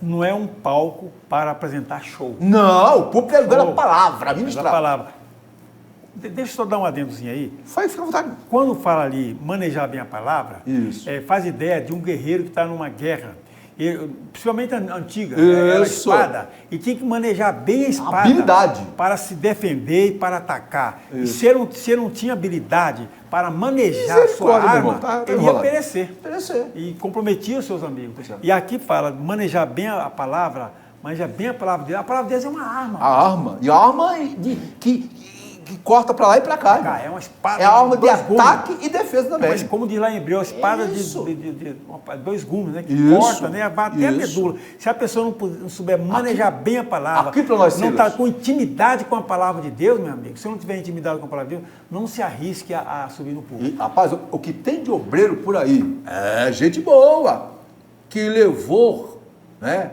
não é um palco para apresentar show. Não, o púlpito é o lugar da palavra, ministrar. Da palavra. Deixa eu só dar um adendozinho aí. Fica à vontade. Quando fala ali, manejar bem a palavra, isso. Faz ideia de um guerreiro que está numa guerra. Principalmente a antiga, era a espada, e tinha que manejar bem a espada, habilidade, para se defender e para atacar. E se ele não tinha habilidade para manejar a sua arma, ele ia perecer. E comprometia os seus amigos. E aqui fala, manejar bem a palavra, manejar bem a palavra de Deus. A palavra de Deus é uma arma. A arma. E a arma que corta para lá e para cá. É uma espada. É a arma de ataque e defesa também. Mas como diz lá em Hebreu, a espada de dois gumes, né? Que corta, né? Vai até a medula. Se a pessoa não souber manejar bem a palavra, não está com intimidade com a palavra de Deus, meu amigo, se não tiver intimidade com a palavra de Deus, não se arrisque a subir no púlpito. Rapaz, o que tem de obreiro por aí é gente boa, que levou, né,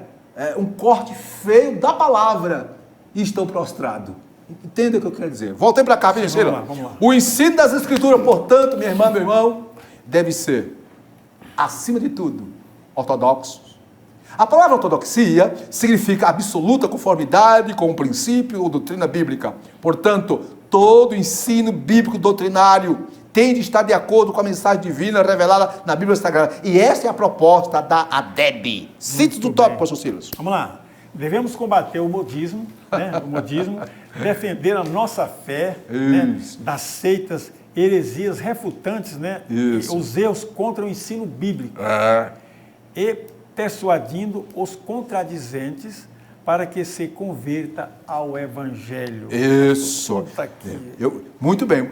um corte feio da palavra e estão prostrados. Entenda o que eu quero dizer. Voltei para cá, vamos lá. O ensino das Escrituras, portanto, minha irmã, meu irmão, deve ser, acima de tudo, ortodoxo. A palavra ortodoxia significa absoluta conformidade com o princípio ou doutrina bíblica. Portanto, todo ensino bíblico doutrinário tem de estar de acordo com a mensagem divina revelada na Bíblia Sagrada. E essa é a proposta da ADEB. Cite do tópico, pastor Silas. Vamos lá. Devemos combater o modismo, né? Defender a nossa fé, né? Das seitas, heresias refutantes, né? Os erros contra o ensino bíblico. E persuadindo os contradizentes para que se converta ao Evangelho. Isso. Muito bem,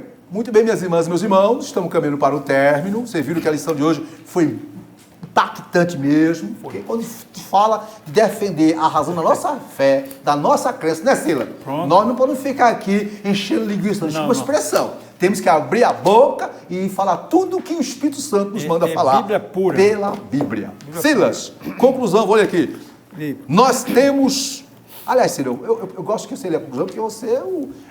minhas irmãs e meus irmãos, estamos caminhando para o término. Vocês viram que a lição de hoje foi impactante mesmo, porque quando fala de defender a razão da nossa fé, da nossa crença, né, Sila? Pronto. Nós não podemos ficar aqui enchendo linguiça, não, uma expressão. Temos que abrir a boca e falar tudo o que o Espírito Santo nos manda falar. Bíblia pura. Pela Bíblia. Silas, conclusão, vou ler aqui. Nós temos... Aliás, Ciro, eu gosto que você lê a conclusão, porque você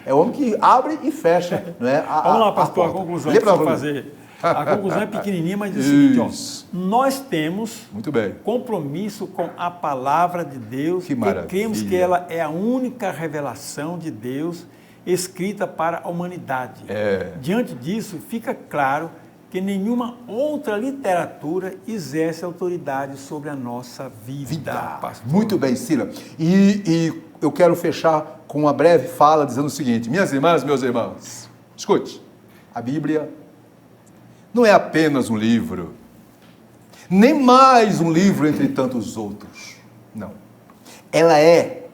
é o homem que abre e fecha. Não é? Vamos lá, pastor, a conclusão que eu vou fazer. A conclusão é pequenininha, mas diz o seguinte, Isso. ó, nós temos Muito bem. compromisso com a palavra de Deus, Que maravilha. e cremos que ela é a única revelação de Deus escrita para a humanidade. Diante disso, fica claro que nenhuma outra literatura exerce autoridade sobre a nossa vida. Pastor. Muito bem, Sila. E eu quero fechar com uma breve fala dizendo o seguinte: minhas irmãs, meus irmãos, escute, a Bíblia não é apenas um livro, nem mais um livro entre tantos outros. Não. Ela é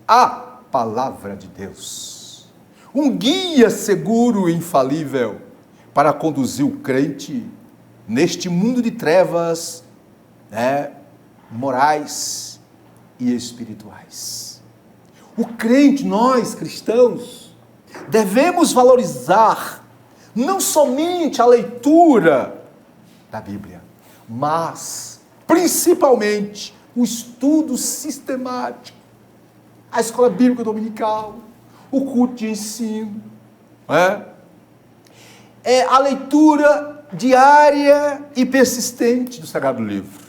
a palavra de Deus. Um guia seguro e infalível para conduzir o crente neste mundo de trevas, morais e espirituais. O crente, nós cristãos, devemos valorizar não somente a leitura da Bíblia, mas principalmente o estudo sistemático, a escola bíblica dominical, o culto de ensino, é a leitura diária e persistente do Sagrado Livro.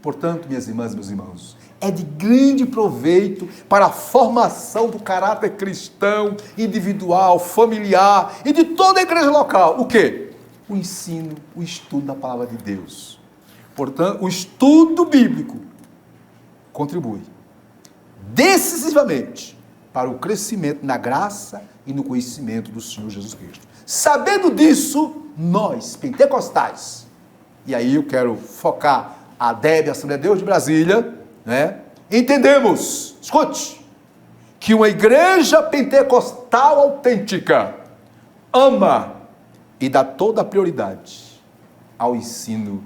Portanto, minhas irmãs e meus irmãos, é de grande proveito para a formação do caráter cristão, individual, familiar e de toda a igreja local. O quê? O ensino, o estudo da palavra de Deus. Portanto, o estudo bíblico contribui decisivamente para o crescimento na graça e no conhecimento do Senhor Jesus Cristo. Sabendo disso, nós, pentecostais, e aí eu quero focar a DEB, a Assembleia de Deus de Brasília, entendemos, escute, que uma igreja pentecostal autêntica ama e dá toda a prioridade ao ensino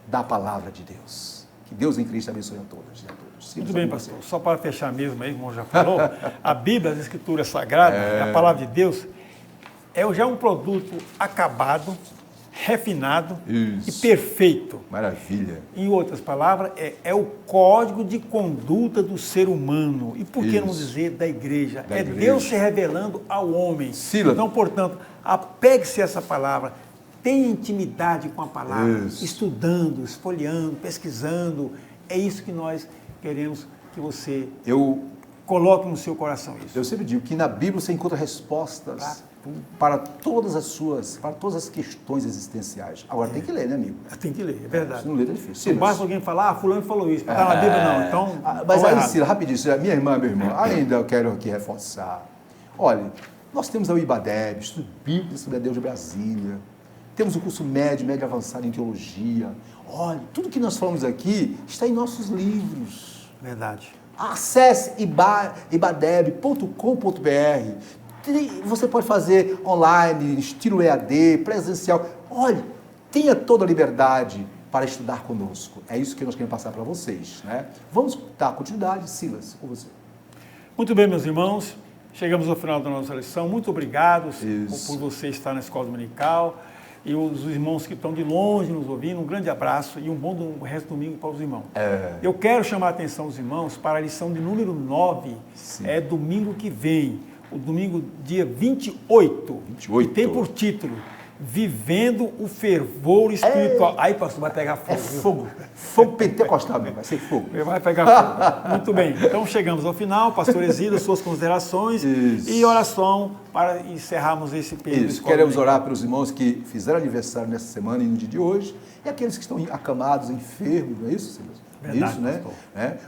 da palavra de Deus. Que Deus em Cristo abençoe a todas e a todos. Muito bem, pastor. Só para fechar mesmo, aí, como já falou, a Bíblia, as Escrituras Sagradas, a palavra de Deus, é já um produto acabado, refinado e perfeito. Maravilha. Em outras palavras, é o código de conduta do ser humano. E por que não dizer da igreja? Deus se revelando ao homem. Sila. Então, portanto, apegue-se a essa palavra. Tenha intimidade com a palavra, estudando, esfolheando, pesquisando. É isso que nós queremos que você coloque no seu coração. Isso. Eu sempre digo que na Bíblia você encontra respostas para todas as questões existenciais. Agora tem que ler, né, amigo? Tem que ler, é verdade. Se não ler é difícil. Não basta alguém falar, fulano falou isso, está na Bíblia não. Então, mas aí, Cira, rapidinho, minha irmã, meu irmão, ainda eu quero aqui reforçar. Olha, nós temos o IBADEB, Estudo Bíblico da Assembleia de Deus de Brasília. Temos o curso médio avançado em teologia. Olha, tudo que nós falamos aqui está em nossos livros. Verdade. Acesse ibadeb.com.br. Você pode fazer online, estilo EAD, presencial. Olha, tenha toda a liberdade para estudar conosco. É isso que nós queremos passar para vocês, né? Vamos dar continuidade, Silas, com você. Muito bem, meus irmãos. Chegamos ao final da nossa lição. Muito obrigado por você estar na Escola Dominical. E os irmãos que estão de longe nos ouvindo, um grande abraço e um bom resto de domingo para os irmãos. Eu quero chamar a atenção dos irmãos para a lição de número 9, domingo que vem, o domingo dia 28. E tem por título, Vivendo o Fervor Espiritual. Aí, pastor, vai pegar fogo. Fogo. Fogo pentecostal, vai ser fogo. Vai pegar fogo. Muito bem. Então, chegamos ao final. Pastor Exílio, suas considerações e oração para encerrarmos esse período. Isso. Queremos orar pelos irmãos que fizeram aniversário nessa semana e no dia de hoje e aqueles que estão acamados, enfermos, não é isso, Silas? Verdade, isso, né?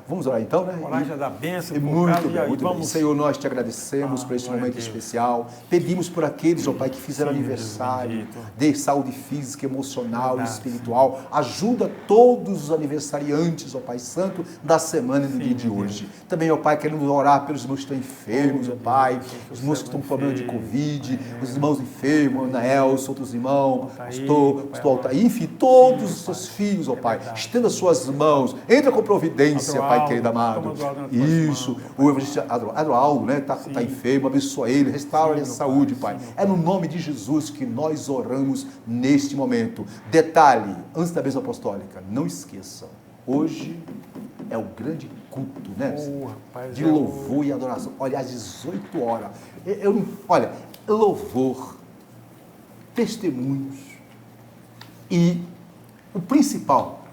Vamos orar então, né? Orar já dá bênção. Muito bem. Senhor, nós te agradecemos por este momento especial. Pedimos por aqueles, ó Pai, que fizeram aniversário, dê saúde física, emocional e espiritual. Ajuda todos os aniversariantes, ó Pai Santo, da semana e do dia de hoje. Também, ó Pai, queremos orar pelos irmãos que estão enfermos, ó Pai, os irmãos que estão com problema de Covid, os irmãos enfermos, Ana Elson, outros irmãos, pastor Altair, enfim, todos os seus filhos, ó Pai, estenda suas mãos. Entra com providência, Pai querido amado. Isso. O evangelista Adroaldo, né? Está enfermo, abençoa ele, restaura-lhe a saúde, Pai. É no nome de Jesus que nós oramos neste momento. Detalhe, antes da bênção apostólica, não esqueçam, hoje é o grande culto, né? De louvor e adoração. Olha, às 18 horas. Olha, louvor, testemunhos, E o principal,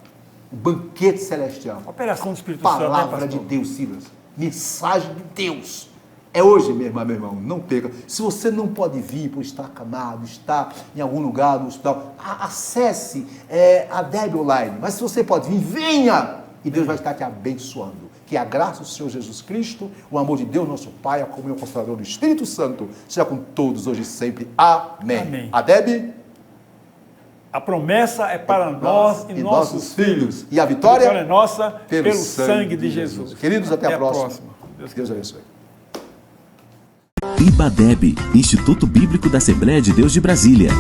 o banquete celestial. Operação do Espírito Santo. Palavra de Deus, Silas. Mensagem de Deus. É hoje, minha irmã, meu irmão. Não perca. Se você não pode vir por estar acamado, estar em algum lugar no hospital, acesse a Deb Online. Mas se você pode vir, venha! E Deus vai estar te abençoando. Que a graça do Senhor Jesus Cristo, o amor de Deus, nosso Pai, a comunhão consoladora do Espírito Santo, seja com todos hoje e sempre. Amém. Amém. A Deb? A promessa é para nós e nossos filhos. E a vitória é nossa pelo sangue de Jesus. Queridos, até a próxima. Deus abençoe. IBADEB, Instituto Bíblico da Assembleia de Deus de Brasília.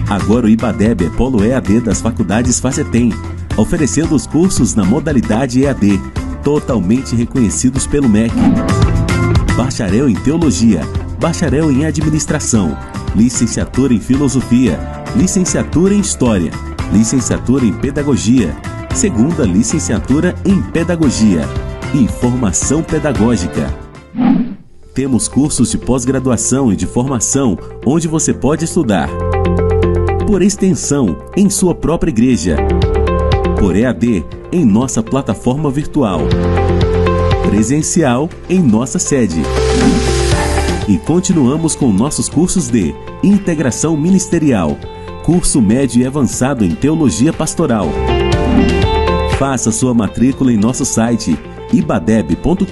Agora o IBADEB é polo EAD das faculdades FACETEM, oferecendo os cursos na modalidade EAD, totalmente reconhecidos pelo MEC. Bacharel em Teologia, Bacharel em Administração, Licenciatura em Filosofia, Licenciatura em História, Licenciatura em Pedagogia, Segunda Licenciatura em Pedagogia e Formação Pedagógica. Temos cursos de pós-graduação e de formação onde você pode estudar por extensão em sua própria igreja, por EAD em nossa plataforma virtual, presencial em nossa sede. E continuamos com nossos cursos de integração ministerial, curso médio e avançado em teologia pastoral. Faça sua matrícula em nosso site ibadeb.com.br.